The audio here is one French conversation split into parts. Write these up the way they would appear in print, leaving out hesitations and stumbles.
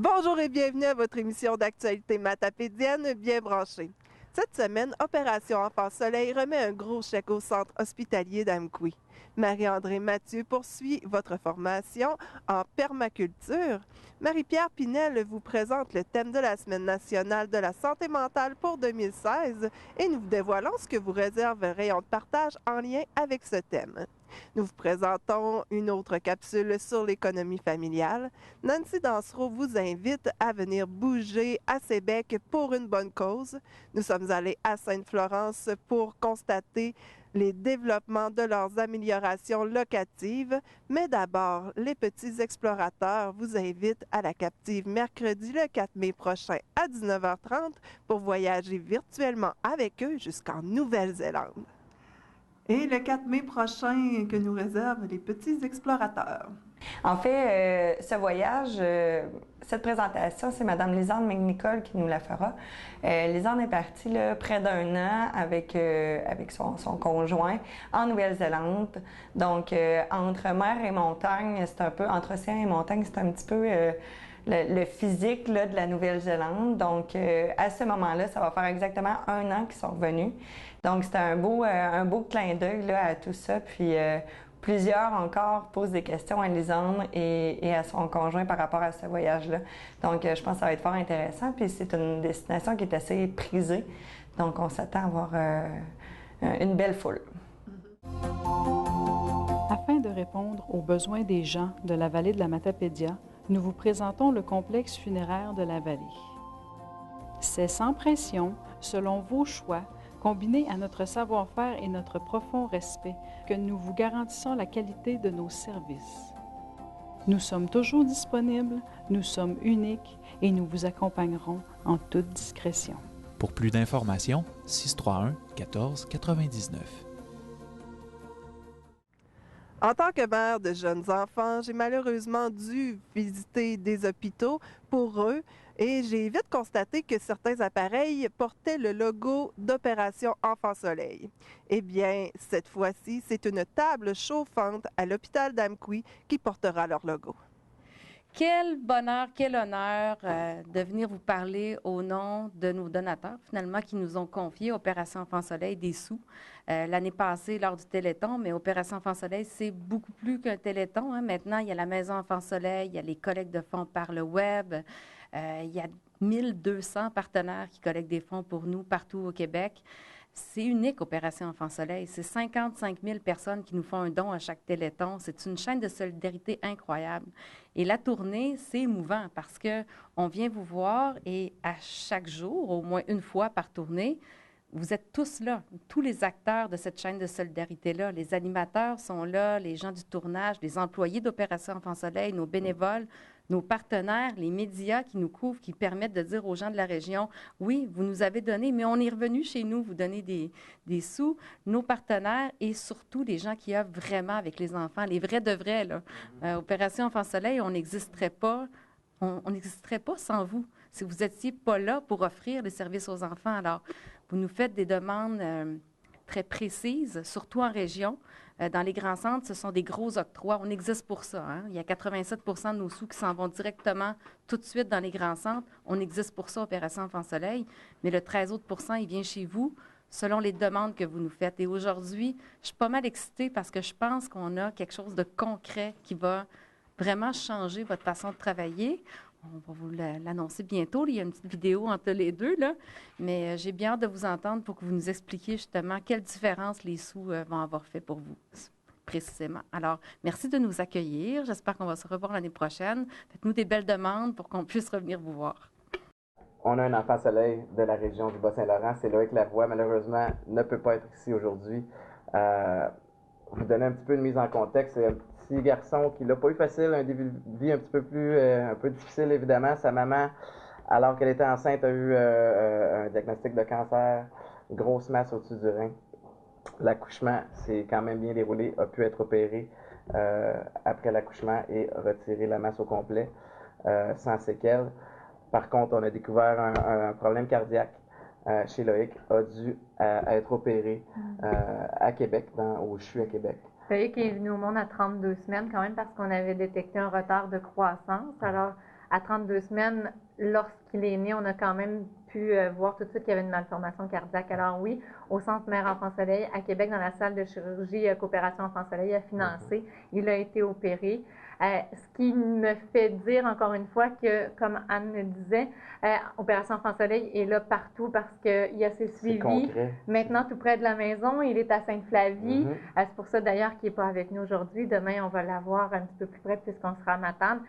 Bonjour et bienvenue à votre émission d'actualité matapédienne bien branchée. Cette semaine, Opération Enfant Soleil remet un gros chèque au centre hospitalier d'Amqui. Marie-André Mathieu poursuit votre formation en permaculture. Marie-Pierre Pinel vous présente le thème de la Semaine nationale de la santé mentale pour 2016 et nous vous dévoilons ce que vous réserve Rayon de partage en lien avec ce thème. Nous vous présentons une autre capsule sur l'économie familiale. Nancy Dansereau vous invite à venir bouger à Sébec pour une bonne cause. Nous sommes allés à Sainte-Florence pour constater les développements de leurs améliorations locatives. Mais d'abord, les petits explorateurs vous invitent à la captive mercredi le 4 mai prochain à 19h30 pour voyager virtuellement avec eux jusqu'en Nouvelle-Zélande. Et le 4 mai prochain que nous réservent les petits explorateurs. En fait, ce voyage, cette présentation, c'est Mme Lisanne McNicol qui nous la fera. Lisanne est partie là, près d'un an avec son conjoint en Nouvelle-Zélande. Donc, entre mer et montagne, c'est un peu, entre océan et montagne, c'est un petit peu le physique là, de la Nouvelle-Zélande. Donc, à ce moment-là, ça va faire exactement un an qu'ils sont revenus. Donc, c'était un beau clin d'œil là, à tout ça. Puis, plusieurs encore posent des questions à Lisanne et à son conjoint par rapport à ce voyage-là. Donc, je pense que ça va être fort intéressant. Puis, c'est une destination qui est assez prisée. Donc, on s'attend à avoir une belle foule. Afin de répondre aux besoins des gens de la vallée de la Matapédia, nous vous présentons le complexe funéraire de la vallée. C'est sans pression, selon vos choix, combiné à notre savoir-faire et notre profond respect, que nous vous garantissons la qualité de nos services. Nous sommes toujours disponibles, nous sommes uniques et nous vous accompagnerons en toute discrétion. Pour plus d'informations, 631 14 99. En tant que mère de jeunes enfants, j'ai malheureusement dû visiter des hôpitaux pour eux et j'ai vite constaté que certains appareils portaient le logo d'Opération Enfant Soleil. Eh bien, cette fois-ci, c'est une table chauffante à l'hôpital d'Amqui qui portera leur logo. Quel bonheur, quel honneur de venir vous parler au nom de nos donateurs, finalement, qui nous ont confié Opération Enfant Soleil des sous l'année passée lors du Téléthon. Mais Opération Enfant Soleil, c'est beaucoup plus qu'un Téléthon. Hein. Maintenant, il y a la Maison Enfant Soleil, il y a les collectes de fonds par le web. Il y a 1200 partenaires qui collectent des fonds pour nous partout au Québec. C'est unique, Opération Enfant Soleil. C'est 55 000 personnes qui nous font un don à chaque Téléthon. C'est une chaîne de solidarité incroyable. Et la tournée, c'est émouvant parce qu'on vient vous voir et à chaque jour, au moins une fois par tournée, vous êtes tous là, tous les acteurs de cette chaîne de solidarité-là. Les animateurs sont là, les gens du tournage, les employés d'Opération Enfant Soleil, nos bénévoles, nos partenaires, les médias qui nous couvrent, qui permettent de dire aux gens de la région, oui, vous nous avez donné, mais on est revenu chez nous vous donner des sous, nos partenaires et surtout les gens qui œuvrent vraiment avec les enfants, les vrais de vrais. Là. Opération Enfant Soleil, on n'existerait pas sans vous. Si vous n'étiez pas là pour offrir les services aux enfants, alors vous nous faites des demandes très précises, surtout en région. Dans les grands centres, ce sont des gros octrois. On existe pour ça. Hein? Il y a 87 % de nos sous qui s'en vont directement tout de suite dans les grands centres. On existe pour ça, Opération Enfant Soleil. Mais le 13 autres %, il vient chez vous selon les demandes que vous nous faites. Et aujourd'hui, je suis pas mal excitée parce que je pense qu'on a quelque chose de concret qui va vraiment changer votre façon de travailler. On va vous l'annoncer bientôt. Il y a une petite vidéo entre les deux, là. Mais j'ai bien hâte de vous entendre pour que vous nous expliquiez justement quelle différence les sous vont avoir fait pour vous, précisément. Alors, merci de nous accueillir. J'espère qu'on va se revoir l'année prochaine. Faites-nous des belles demandes pour qu'on puisse revenir vous voir. On a un enfant soleil de la région du Bas-Saint-Laurent. C'est Loïc Lavoie. Malheureusement, ne peut pas être ici aujourd'hui. Vous donner un petit peu de mise en contexte. C'est un petit garçon qui l'a pas eu facile, un début de vie un petit peu plus, un peu difficile évidemment. Sa maman, alors qu'elle était enceinte, a eu un diagnostic de cancer, grosse masse au-dessus du rein. L'accouchement s'est quand même bien déroulé, a pu être opéré après l'accouchement et retirer la masse au complet sans séquelles. Par contre, on a découvert un problème cardiaque chez Loïc, a dû être opéré à Québec, au CHU à Québec. Loïc est venu au monde à 32 semaines quand même parce qu'on avait détecté un retard de croissance. Alors, à 32 semaines, lorsqu'il est né, on a quand même pu voir tout de suite qu'il y avait une malformation cardiaque. Alors oui, au Centre Mère Enfant Soleil, à Québec, dans la salle de chirurgie Coopération Enfant Soleil, a financé. Il a été opéré. Ce qui me fait dire, encore une fois, que, comme Anne le disait, Opération Enfant Soleil est là partout parce qu'il y a ses suivis. Maintenant, tout près de la maison, il est à Sainte-Flavie. C'est pour ça, d'ailleurs, qu'il n'est pas avec nous aujourd'hui. Demain, on va l'avoir un petit peu plus près puisqu'on sera à Matane.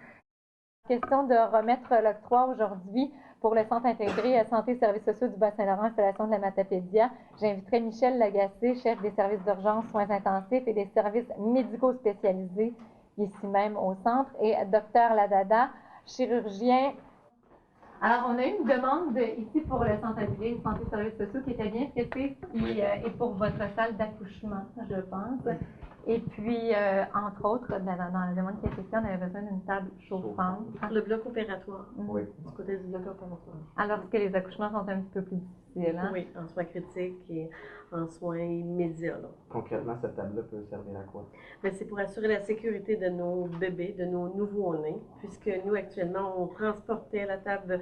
Question de remettre l'octroi aujourd'hui pour le Centre intégré Santé et Services sociaux du Bas-Saint-Laurent, installation de la Matapédia. J'inviterai Michel Lagacé, chef des services d'urgence, soins intensifs et des services médicaux spécialisés, ici même au centre, et Dr Ladada, chirurgien. Alors, on a eu une demande ici pour le Centre intégré Santé et Services sociaux qui était bien précise et pour votre salle d'accouchement, je pense. Et puis, entre autres, dans la demande qui a été faite, on avait besoin d'une table chauffante. Pour le bloc opératoire. Oui. Du côté du bloc opératoire. Alors que les accouchements sont un petit peu plus difficiles, hein? Oui, en soins critiques et en soins immédiats. Là. Concrètement, cette table-là peut servir à quoi? Mais c'est pour assurer la sécurité de nos bébés, de nos nouveaux-nés, puisque nous, actuellement, on transportait la table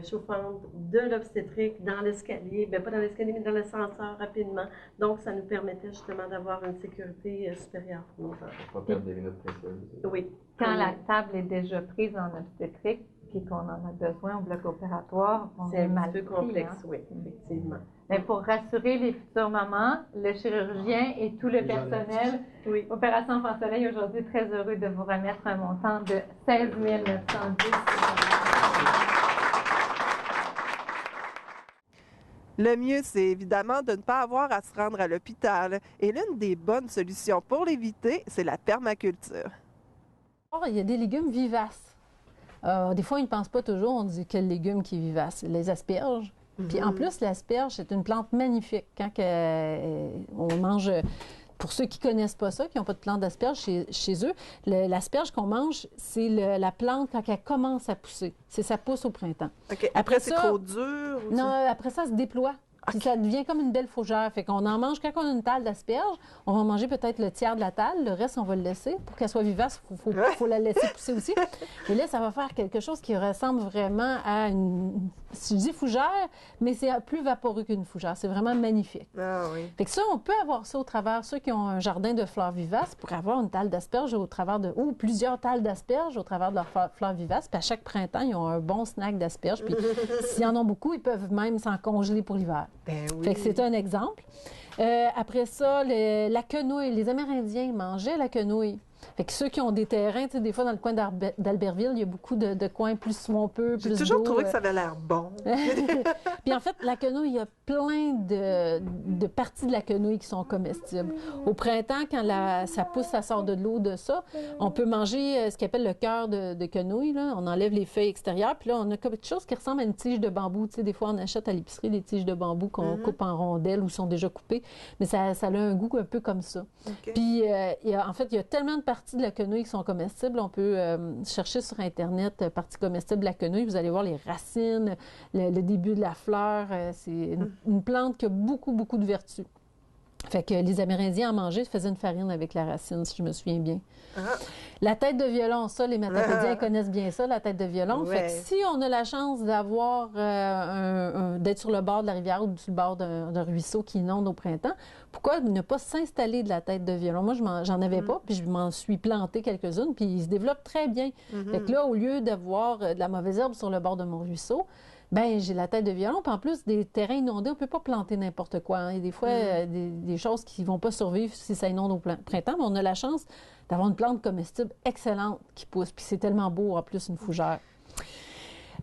chauffante de l'obstétrique dans l'escalier, bien pas dans l'escalier, mais dans l'ascenseur rapidement. Donc, ça nous permettait justement d'avoir une sécurité supérieure pour nos enfants. Pas perdre des minutes précieuses. Oui. Quand la table est déjà prise en obstétrique, puis qu'on en a besoin au bloc opératoire, on c'est est mal un petit peu pris, complexe, hein? oui, effectivement. Mais pour rassurer les futures mamans, le chirurgien et tout le personnel, Oui. Opération Enfant Soleil aujourd'hui très heureux de vous remettre un montant de 16 910. Le mieux, c'est évidemment de ne pas avoir à se rendre à l'hôpital. Et l'une des bonnes solutions pour l'éviter, c'est la permaculture. Il y a des légumes vivaces. Des fois, ils ne pensent pas toujours, on dit quel légume qui est vivace. Les asperges. Puis en plus, l'asperge, c'est une plante magnifique. Quand on mange, pour ceux qui ne connaissent pas ça, qui n'ont pas de plante d'asperge chez eux, l'asperge qu'on mange, c'est la plante quand elle commence à pousser. Ça pousse au printemps. Okay. Après c'est trop dur? Non, après ça se déploie. Puis ça devient comme une belle fougère. Fait qu'on en mange, quand on a une talle d'asperges, on va manger peut-être le tiers de la talle, le reste, on va le laisser. Pour qu'elle soit vivace, il faut la laisser pousser aussi. Et là, ça va faire quelque chose qui ressemble vraiment à une... Si je dis fougère, mais c'est plus vaporeux qu'une fougère. C'est vraiment magnifique. Ah oui. Fait que ça, on peut avoir ça au travers, ceux qui ont un jardin de fleurs vivaces, pour avoir une talle d'asperges au travers de... ou plusieurs talles d'asperges au travers de leurs fleurs vivaces. Puis à chaque printemps, ils ont un bon snack d'asperges. Puis s'ils en ont beaucoup, ils peuvent même s'en congeler pour l'hiver. Ben oui. Fait que c'est un exemple. Après ça, la quenouille. Les Amérindiens mangeaient la quenouille. Fait que ceux qui ont des terrains, tu sais, des fois dans le coin d'Albertville, il y a beaucoup de coins plus swampeux, plus d'eau. J'ai toujours trouvé que ça avait l'air bon. Puis en fait, la quenouille, il y a plein de parties de la quenouille qui sont comestibles. Au printemps, quand ça pousse, ça sort de l'eau de ça, on peut manger ce qu'on appelle le cœur de quenouille. Là. On enlève les feuilles extérieures, puis là, on a quelque chose qui ressemble à une tige de bambou. Tu sais, des fois, on achète à l'épicerie des tiges de bambou qu'on coupe en rondelles ou sont déjà coupées, mais ça a un goût un peu comme ça. Okay. Puis, en fait, il y a tellement de parties de la quenouille qui sont comestibles. On peut chercher sur Internet partie comestible de la quenouille. Vous allez voir les racines, le début de la fleur. C'est une plante qui a beaucoup, beaucoup de vertus. Fait que les Amérindiens en mangeaient, faisaient une farine avec la racine, si je me souviens bien. La tête de violon, ça, les Matapédiens connaissent bien ça, la tête de violon. Fait que si on a la chance d'avoir d'être sur le bord de la rivière ou sur le bord d'un ruisseau qui inonde au printemps, pourquoi ne pas s'installer de la tête de violon? Moi, j'en avais pas, puis je m'en suis planté quelques-unes, puis ils se développent très bien. Fait que là, au lieu d'avoir de la mauvaise herbe sur le bord de mon ruisseau, ben j'ai la tête de violon. Puis en plus, des terrains inondés, on ne peut pas planter n'importe quoi. Hein. Il y a des fois des choses qui ne vont pas survivre si ça inonde au printemps, mais on a la chance d'avoir une plante comestible excellente qui pousse. Puis c'est tellement beau, en plus, une fougère.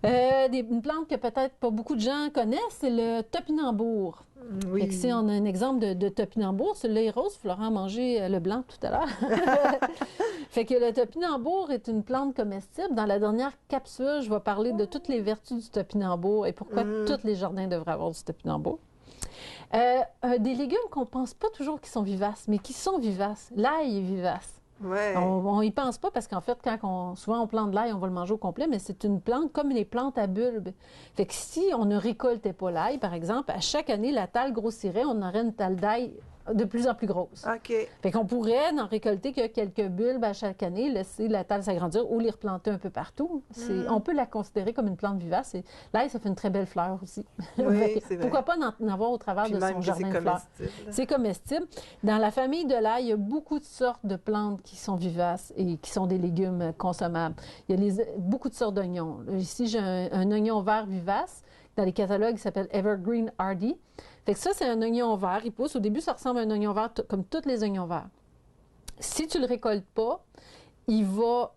Une plante que peut-être pas beaucoup de gens connaissent, c'est le topinambour. Oui. Fait que si on a un exemple de topinambour, celui-là est rose, Florent a mangé le blanc tout à l'heure. Fait que le topinambour est une plante comestible. Dans la dernière capsule, je vais parler de toutes les vertus du topinambour et pourquoi tous les jardins devraient avoir du topinambour. Des légumes qu'on ne pense pas toujours qu'ils sont vivaces, mais qui sont vivaces. L'ail est vivace. Ouais. On n'y pense pas parce qu'en fait, souvent on plante de l'ail, on va le manger au complet, mais c'est une plante comme les plantes à bulbes. Fait que si on ne récoltait pas l'ail, par exemple, à chaque année, la talle grossirait, on aurait une talle d'ail de plus en plus grosses. OK. Fait qu'on pourrait en récolter que quelques bulbes à chaque année, laisser la table s'agrandir ou les replanter un peu partout. On peut la considérer comme une plante vivace. L'ail, ça fait une très belle fleur aussi. Oui, c'est vrai. Pourquoi pas en avoir au travers Puis de même son que jardin de fleurs? C'est comestible. Dans la famille de l'ail, il y a beaucoup de sortes de plantes qui sont vivaces et qui sont des légumes consommables. Il y a beaucoup de sortes d'oignons. Ici, j'ai un oignon vert vivace. Dans les catalogues, il s'appelle Evergreen Hardy. Fait que ça, c'est un oignon vert. Il pousse. Au début, ça ressemble à un oignon vert comme tous les oignons verts. Si tu ne le récoltes pas, il va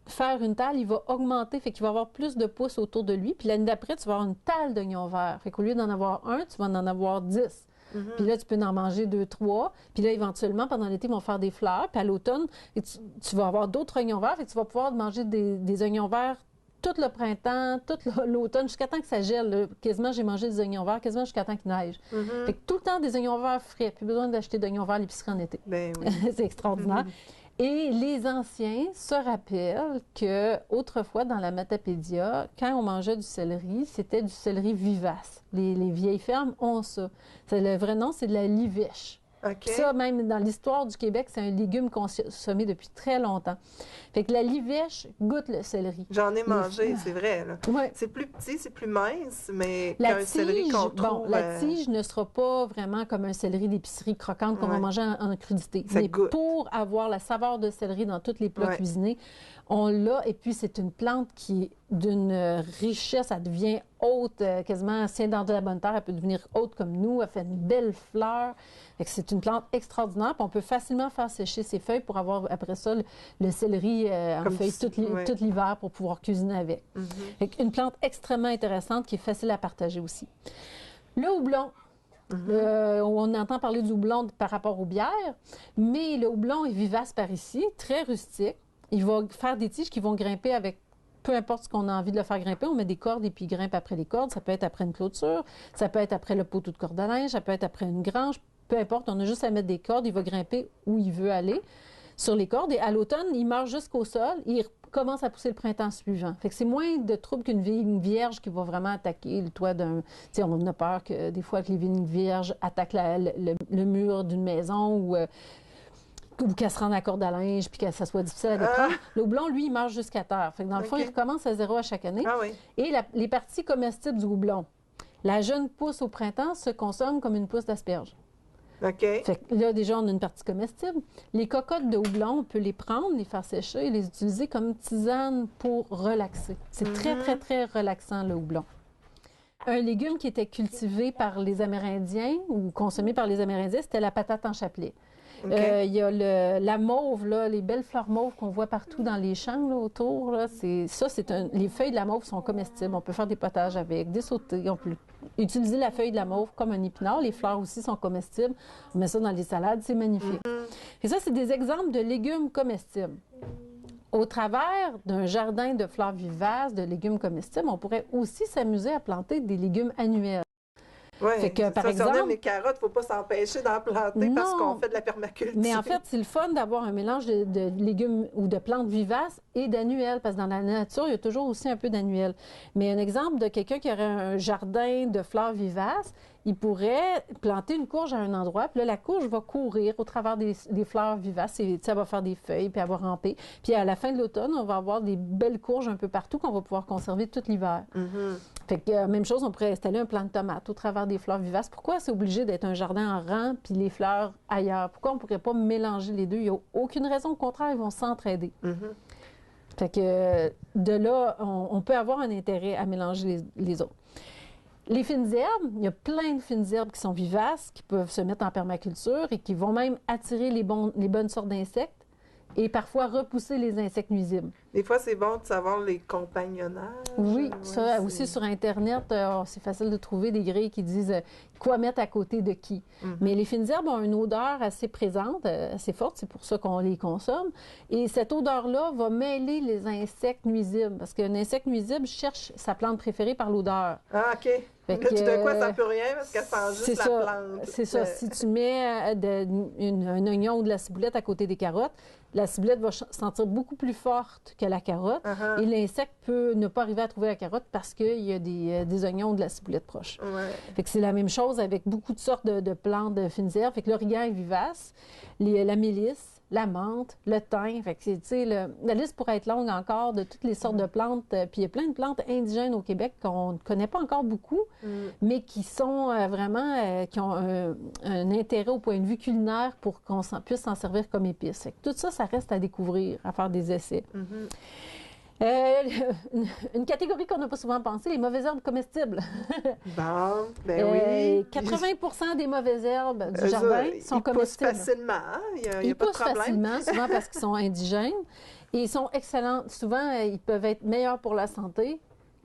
faire une talle, il va augmenter, fait qu'il va avoir plus de pousses autour de lui. Puis l'année d'après, tu vas avoir une talle d'oignons verts. Fait qu'au lieu d'en avoir un, tu vas en avoir 10. Puis là, tu peux en manger 2, 3. Puis là, éventuellement, pendant l'été, ils vont faire des fleurs. Puis à l'automne, tu vas avoir d'autres oignons verts. Fait que tu vas pouvoir manger des oignons verts tout le printemps, tout l'automne, jusqu'à temps que ça gèle. Là. Quasiment, j'ai mangé des oignons verts, quasiment jusqu'à temps qu'il neige. Fait que tout le temps, des oignons verts frais. Plus besoin d'acheter d'oignons verts à l'épicerie en été. Ben oui. C'est extraordinaire. Et les anciens se rappellent qu'autrefois, dans la Matapédia, quand on mangeait du céleri, c'était du céleri vivace. Les vieilles fermes ont ça. Le vrai nom, c'est de la livèche. OK. Ça, même dans l'histoire du Québec, c'est un légume consommé depuis très longtemps. Fait que la livèche goûte le céleri. J'en ai mangé, c'est vrai. Là. Ouais. C'est plus petit, c'est plus mince, mais La qu'un céleri qu'on trouve... la tige ne sera pas vraiment comme un céleri d'épicerie croquante qu'on va manger en crudité. Ça Mais goûte. pour avoir la saveur de céleri dans tous les plats Ouais. cuisinés, on l'a. Et puis, c'est une plante qui est d'une richesse. Elle devient haute, quasiment, si elle est dans de la bonne terre, elle peut devenir haute comme nous. Elle fait une belle fleur. Fait que c'est une plante extraordinaire. Puis on peut facilement faire sécher ses feuilles pour avoir, après ça, le céleri en Comme feuilles si- tout l'hiver pour pouvoir cuisiner avec. Fait une plante extrêmement intéressante qui est facile à partager aussi. Le houblon. On entend parler du houblon par rapport aux bières, mais le houblon est vivace par ici, très rustique. Il va faire des tiges qui vont grimper avec peu importe ce qu'on a envie de le faire grimper. On met des cordes et puis il grimpe après les cordes. Ça peut être après une clôture, ça peut être après le poteau de corde à linge, ça peut être après une grange. Peu importe, on a juste à mettre des cordes. Il va grimper où il veut aller sur les cordes. Et à l'automne, il meurt jusqu'au sol. Il commence à pousser le printemps suivant. Fait que c'est moins de troubles qu'une vigne vierge qui va vraiment attaquer le toit d'un... Tu sais, on a peur que des fois que les vignes vierges attaquent le mur d'une maison ou qu'elle se rende à corde à linge puis que ça soit difficile à déprendre. Le houblon, lui, il marche jusqu'à terre. Fait que dans le fond, il recommence à zéro à chaque année. Ah oui. Et les parties comestibles du houblon, la jeune pousse au printemps se consomme comme une pousse d'asperge. OK. Fait que là, déjà, on a une partie comestible. Les cocottes de houblon, on peut les prendre, les faire sécher et les utiliser comme tisane pour relaxer. C'est très, très, très relaxant, le houblon. Un légume qui était cultivé par les Amérindiens ou consommé par les Amérindiens, c'était la patate en chapelet. Il y a la mauve, là, les belles fleurs mauves qu'on voit partout dans les champs là, autour. Là, les feuilles de la mauve sont comestibles. On peut faire des potages avec, des sautés. On peut utiliser la feuille de la mauve comme un épinard. Les fleurs aussi sont comestibles. On met ça dans les salades, c'est magnifique. Et ça, c'est des exemples de légumes comestibles. Au travers d'un jardin de fleurs vivaces, de légumes comestibles, on pourrait aussi s'amuser à planter des légumes annuels. Oui, Fait que, par si on exemple, aime les carottes, il ne faut pas s'empêcher d'en planter parce Non. qu'on fait de la permaculture. Mais en fait, c'est le fun d'avoir un mélange de légumes ou de plantes vivaces et d'annuels, parce que dans la nature, il y a toujours aussi un peu d'annuels. Mais un exemple de quelqu'un qui aurait un jardin de fleurs vivaces, il pourrait planter une courge à un endroit, puis là, la courge va courir au travers des fleurs vivaces, et ça va faire des feuilles, puis elle va ramper. Puis à la fin de l'automne, on va avoir des belles courges un peu partout qu'on va pouvoir conserver tout l'hiver. Fait que, même chose, on pourrait installer un plant de tomates au travers des fleurs vivaces. Pourquoi c'est obligé d'être un jardin en rang puis les fleurs ailleurs? Pourquoi on ne pourrait pas mélanger les deux? Il n'y a aucune raison. Au contraire, ils vont s'entraider. Fait que de là, on peut avoir un intérêt à mélanger les autres. Les fines herbes, il y a plein de fines herbes qui sont vivaces, qui peuvent se mettre en permaculture et qui vont même attirer les bonnes sortes d'insectes et parfois repousser les insectes nuisibles. Des fois, c'est bon de savoir les compagnonnages. Oui, ça c'est- aussi sur Internet, c'est facile de trouver des grilles qui disent quoi mettre à côté de qui. Mais les fines herbes ont une odeur assez présente, assez forte, c'est pour ça qu'on les consomme. Et cette odeur-là va mêler les insectes nuisibles, parce qu'un insecte nuisible cherche sa plante préférée par l'odeur. Ah, OK. Fait Là, tout d'un coup, que, ça ne peut rien parce qu'elle sent c'est juste la ça, plante. c'est ça. Si tu mets un oignon ou de la ciboulette à côté des carottes, la ciboulette va sentir beaucoup plus forte que que la carotte. Et l'insecte peut ne pas arriver à trouver la carotte parce qu'il y a des oignons ou de la ciboulette proche. Ouais. Fait que c'est la même chose avec beaucoup de sortes de plantes de fines herbes. Fait que l'origan est vivace, la mélisse, la menthe, le thym. Fait que, tu sais, la liste pourrait être longue encore de toutes les sortes de plantes. Puis il y a plein de plantes indigènes au Québec qu'on ne connaît pas encore beaucoup, mais qui sont vraiment, qui ont un intérêt au point de vue culinaire pour qu'on puisse s'en servir comme épice. Fait que tout ça, ça reste à découvrir, à faire des essais. Une catégorie qu'on n'a pas souvent pensé, les mauvaises herbes comestibles. Bon, ben oui. 80% des mauvaises herbes du jardin sont comestibles. Ils poussent facilement, il n'y a pas de problème. Facilement, souvent parce qu'ils sont indigènes. Et ils sont excellents. Souvent, ils peuvent être meilleurs pour la santé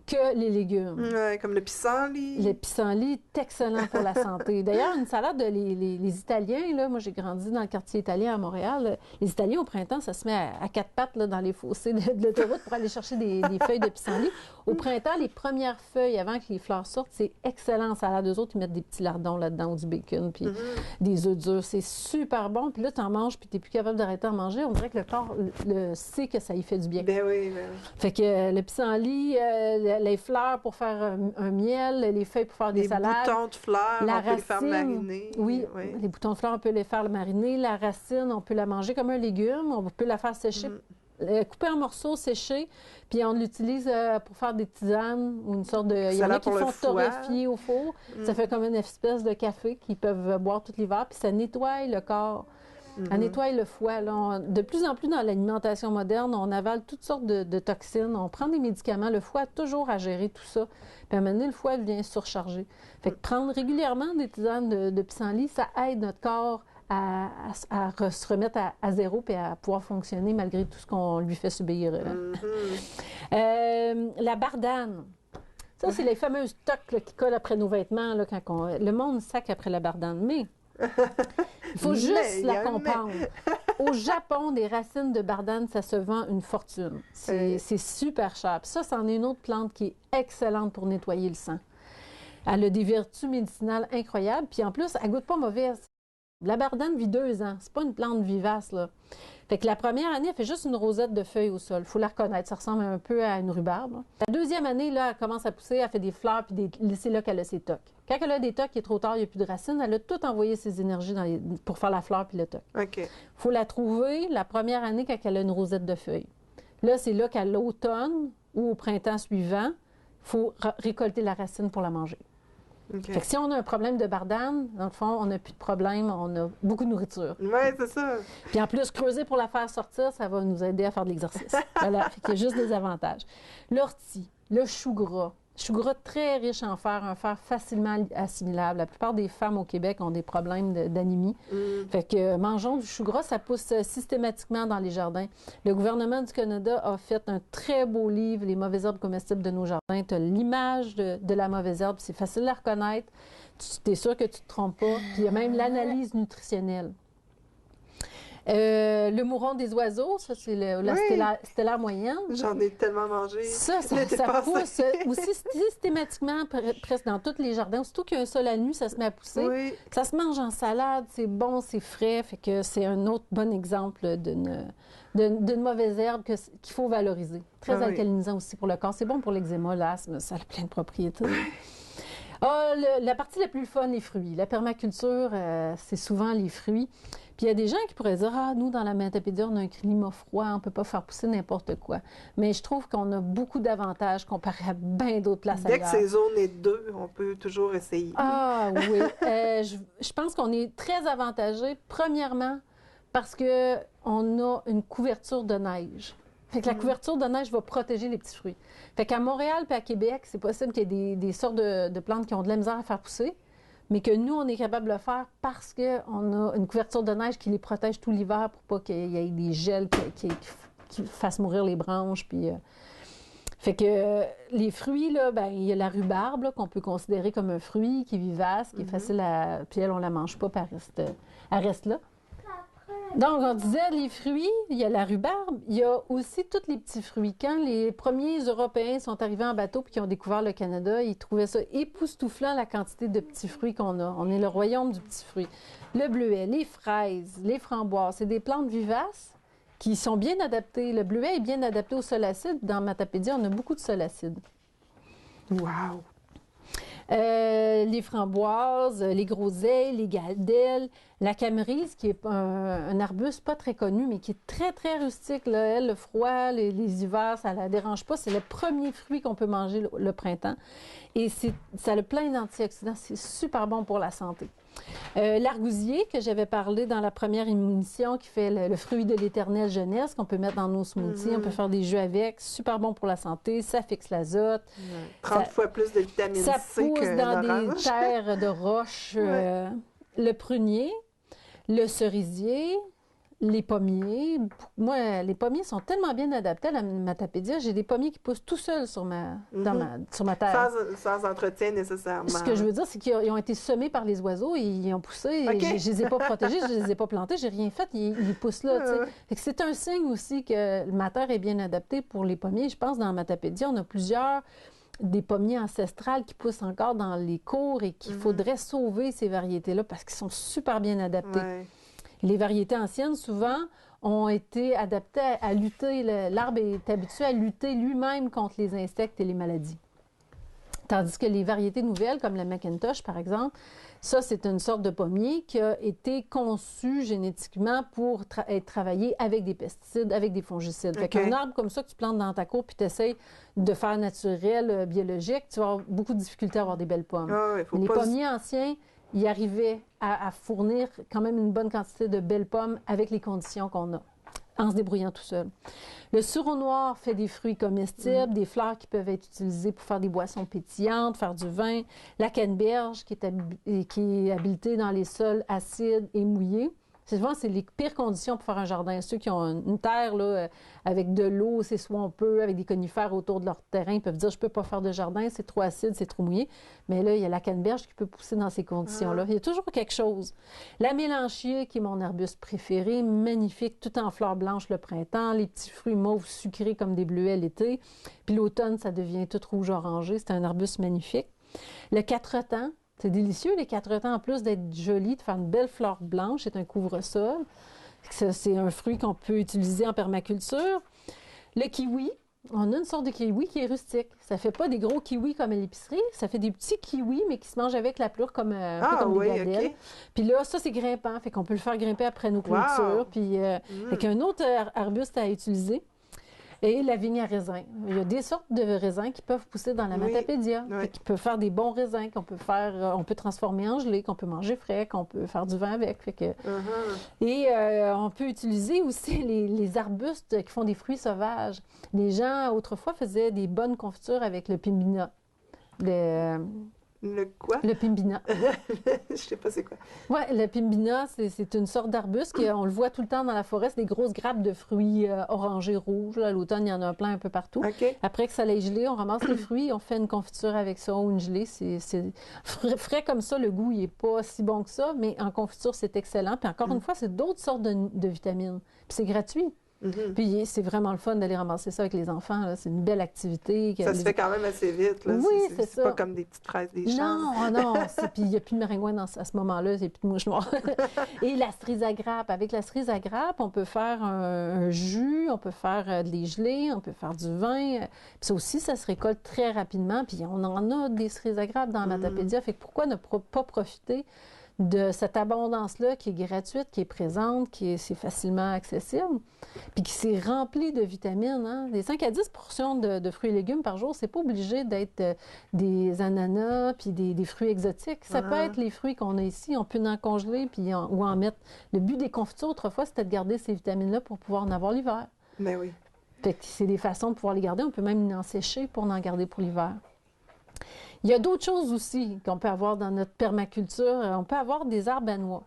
que les légumes. Ouais, comme le pissenlit. Le pissenlit est excellent pour la santé. D'ailleurs, une salade, les Italiens, là, moi j'ai grandi dans le quartier italien à Montréal, les Italiens au printemps, ça se met à quatre pattes là, dans les fossés de l'autoroute pour aller chercher des feuilles de pissenlit. Au printemps, les premières feuilles, avant que les fleurs sortent, c'est excellent en salade. Eux autres, ils mettent des petits lardons là-dedans ou du bacon, puis des œufs durs. C'est super bon. Puis là, tu en manges, puis tu n'es plus capable d'arrêter de manger. On dirait que le corps sait que ça y fait du bien. Ben oui, ben oui. Fait que le pissenlit, les fleurs pour faire un miel, les feuilles pour faire des salades. Les boutons de fleurs, on peut les faire mariner. Oui, les boutons de fleurs, on peut les faire mariner. La racine, on peut la manger comme un légume. On peut la faire sécher, couper en morceaux, sécher, puis on l'utilise pour faire des tisanes ou une sorte de... Il y en a qui font torréfier au four. Ça fait comme une espèce de café qu'ils peuvent boire tout l'hiver, puis ça nettoie le corps. Ça nettoie le foie. Là. De plus en plus dans l'alimentation moderne, on avale toutes sortes de toxines. On prend des médicaments. Le foie a toujours à gérer tout ça. Puis à un moment donné, le foie devient surchargé. Fait que prendre régulièrement des tisanes de pissenlit, ça aide notre corps à se remettre à zéro et à pouvoir fonctionner malgré tout ce qu'on lui fait subir. La bardane. Ça, c'est les fameuses toques là, qui collent après nos vêtements là, quand le monde sac après la bardane. Mais il faut juste la comprendre. Au Japon, des racines de bardane, ça se vend une fortune. C'est super cher. Puis ça, c'en est une autre plante qui est excellente pour nettoyer le sang. Elle a des vertus médicinales incroyables. Puis en plus, elle goûte pas mauvaise. La bardane vit 2 ans. C'est pas une plante vivace, là. Fait que la première année, elle fait juste une rosette de feuilles au sol. Il faut la reconnaître. Ça ressemble un peu à une rhubarbe. Là. La deuxième année, là, elle commence à pousser, elle fait des fleurs, puis c'est là qu'elle a ses tocs. Quand elle a des tocs, il est trop tard, il n'y a plus de racines, elle a tout envoyé ses énergies pour faire la fleur puis le toc. Il faut la trouver la première année quand elle a une rosette de feuilles. Là, c'est là qu'à l'automne ou au printemps suivant, il faut récolter la racine pour la manger. Fait que si on a un problème de bardane, dans le fond, on n'a plus de problème, on a beaucoup de nourriture. Oui, c'est ça. Puis en plus, creuser pour la faire sortir, ça va nous aider à faire de l'exercice. Voilà, fait qu'il y a juste des avantages. L'ortie, le chou gras. Chou gras très riche en fer, un fer facilement assimilable. La plupart des femmes au Québec ont des problèmes d'anémie. Fait que mangeons du chou gras, ça pousse systématiquement dans les jardins. Le gouvernement du Canada a fait un très beau livre, Les mauvaises herbes comestibles de nos jardins. Tu as l'image de la mauvaise herbe, c'est facile à reconnaître. Tu es sûr que tu ne te trompes pas. Puis il y a même l'analyse nutritionnelle. Le mouron des oiseaux, ça, c'est la stellaire moyenne. J'en ai tellement mangé. Ça pousse aussi systématiquement presque dans tous les jardins. Surtout qu'il y a un sol à nu, ça se met à pousser. Ça se mange en salade, c'est bon, c'est frais. Fait que c'est un autre bon exemple d'une mauvaise herbe qu'il faut valoriser. Très alcalinisant aussi pour le corps. C'est bon pour l'eczéma, l'asthme, ça a plein de propriétés. La partie la plus fun, les fruits. La permaculture, c'est souvent les fruits. Puis il y a des gens qui pourraient dire « Ah, nous, dans la Matapédia, on a un climat froid, on ne peut pas faire pousser n'importe quoi. » Mais je trouve qu'on a beaucoup d'avantages comparé à bien d'autres places ailleurs. Dès que c'est zone 2, on peut toujours essayer. Ah oui. Je pense qu'on est très avantagés, premièrement, parce qu'on a une couverture de neige. Fait que la couverture de neige va protéger les petits fruits. Fait qu'à Montréal et à Québec, c'est possible qu'il y ait des sortes de plantes qui ont de la misère à faire pousser, mais que nous, on est capable de le faire parce qu'on a une couverture de neige qui les protège tout l'hiver pour pas qu'il y ait des gels qui fassent mourir les branches. Puis, fait que les fruits, là, ben, il y a la rhubarbe là, qu'on peut considérer comme un fruit qui est vivace, qui est facile à... Puis elle, on la mange pas, puis elle reste là. Donc, on disait les fruits, il y a la rhubarbe, il y a aussi tous les petits fruits. Quand les premiers Européens sont arrivés en bateau et qui ont découvert le Canada, ils trouvaient ça époustouflant, la quantité de petits fruits qu'on a. On est le royaume du petit fruit. Le bleuet, les fraises, les framboises, c'est des plantes vivaces qui sont bien adaptés. Le bleuet est bien adapté au sol acide. Dans Matapédia, on a beaucoup de sol acide. Wow! Les framboises, les groseilles, les galdelles, la camerise, qui est un arbuste pas très connu, mais qui est très, très rustique. Là. Elle, le froid, les hivers, ça ne la dérange pas. C'est le premier fruit qu'on peut manger le printemps. Et ça a plein d'antioxydants. C'est super bon pour la santé. L'argousier, que j'avais parlé dans la première émission, qui fait le fruit de l'éternelle jeunesse, qu'on peut mettre dans nos smoothies, on peut faire des jus avec, super bon pour la santé, ça fixe l'azote. 30 fois plus de vitamine C que pousse dans l'orange. des terres de roche. Le prunier, le cerisier, les pommiers. Moi, les pommiers sont tellement bien adaptés à la Matapédia. J'ai des pommiers qui poussent tout seuls sur ma terre. Sans entretien nécessairement. Ce que je veux dire, c'est qu'ils ont été semés par les oiseaux, ils ont poussé. OK. Je ne les ai pas protégés, je ne les ai pas plantés, j'ai rien fait, ils poussent là. Fait que c'est un signe aussi que ma terre est bien adaptée pour les pommiers. Je pense que dans Matapédia, on a des pommiers ancestrales qui poussent encore dans les cours et qu'il faudrait sauver ces variétés-là parce qu'ils sont super bien adaptés. Ouais. Les variétés anciennes, souvent, ont été adaptées à lutter. L'arbre est habitué à lutter lui-même contre les insectes et les maladies. Tandis que les variétés nouvelles, comme la Macintosh, par exemple, ça, c'est une sorte de pommier qui a été conçu génétiquement pour être travaillé avec des pesticides, avec des fongicides. Fait qu'un arbre comme ça que tu plantes dans ta cour puis tu essaies de faire naturel, biologique, tu vas avoir beaucoup de difficultés à avoir des belles pommes. Les pommiers anciens, ils arrivaient à fournir quand même une bonne quantité de belles pommes avec les conditions qu'on a, en se débrouillant tout seul. Le sureau noir fait des fruits comestibles, des fleurs qui peuvent être utilisées pour faire des boissons pétillantes, faire du vin. La canneberge qui est habilitée dans les sols acides et mouillés. Souvent, c'est les pires conditions pour faire un jardin. Ceux qui ont une terre là, avec de l'eau, c'est swampeux, avec des conifères autour de leur terrain, ils peuvent dire « je ne peux pas faire de jardin, c'est trop acide, c'est trop mouillé ». Mais là, il y a la canneberge qui peut pousser dans ces conditions-là. Il y a toujours quelque chose. La mélanchier, qui est mon arbuste préféré, magnifique, tout en fleurs blanches le printemps, les petits fruits mauves sucrés comme des bleuets l'été. Puis l'automne, ça devient tout rouge-orangé. C'est un arbuste magnifique. Le quatre-temps, c'est délicieux, les quatre-temps, en plus d'être joli, de faire une belle fleur blanche, c'est un couvre-sol. C'est un fruit qu'on peut utiliser en permaculture. Le kiwi, on a une sorte de kiwi qui est rustique. Ça fait pas des gros kiwis comme à l'épicerie, ça fait des petits kiwis, mais qui se mangent avec la pleure comme, un peu comme des gadelles. Puis là, ça, c'est grimpant, fait qu'on peut le faire grimper après nos clôtures. Puis, fait qu'un autre arbuste à utiliser. Et la vigne à raisin. Il y a des sortes de raisins qui peuvent pousser dans la Matapédia, qui peuvent faire des bons raisins qu'on peut faire, on peut transformer en gelée, qu'on peut manger frais, qu'on peut faire du vin avec. Fait que... Et on peut utiliser aussi les arbustes qui font des fruits sauvages. Les gens, autrefois, faisaient des bonnes confitures avec le pimbina. Le quoi? Le pimbina. Je sais pas c'est quoi. Oui, le pimbina, c'est une sorte d'arbuste on le voit tout le temps dans la forêt. C'est des grosses grappes de fruits orangés rouges. Là, à l'automne, il y en a plein un peu partout. Après que ça l'ait gelé, on ramasse les fruits, on fait une confiture avec ça ou une gelée. C'est frais comme ça, le goût, il n'est pas si bon que ça, mais en confiture, c'est excellent. Puis encore une fois, c'est d'autres sortes de vitamines. Puis c'est gratuit. Puis c'est vraiment le fun d'aller ramasser ça avec les enfants. Là. C'est une belle activité. Ça se fait quand même assez vite. Là. Oui, c'est ça. C'est pas comme des petites fraises des champs. Non. Puis il n'y a plus de maringouin à ce moment-là. Il n'y a plus de mouches noires. Et la cerise à grappe. Avec la cerise à grappe, on peut faire un jus, on peut faire des gelées, on peut faire du vin. Puis ça aussi, ça se récolte très rapidement. Puis on en a des cerises à grappe dans Matapédia. Fait que pourquoi ne pas profiter de cette abondance-là qui est gratuite, qui est présente, c'est facilement accessible, puis qui s'est remplie de vitamines. Hein? Les 5 à 10 portions de fruits et légumes par jour, c'est pas obligé d'être des ananas puis des fruits exotiques. Ça peut être les fruits qu'on a ici, on peut en congeler puis ou en mettre. Le but des confitures, autrefois, c'était de garder ces vitamines-là pour pouvoir en avoir l'hiver. Mais oui. Fait que c'est des façons de pouvoir les garder. On peut même en sécher pour en garder pour l'hiver. Il y a d'autres choses aussi qu'on peut avoir dans notre permaculture. On peut avoir des arbres à noix.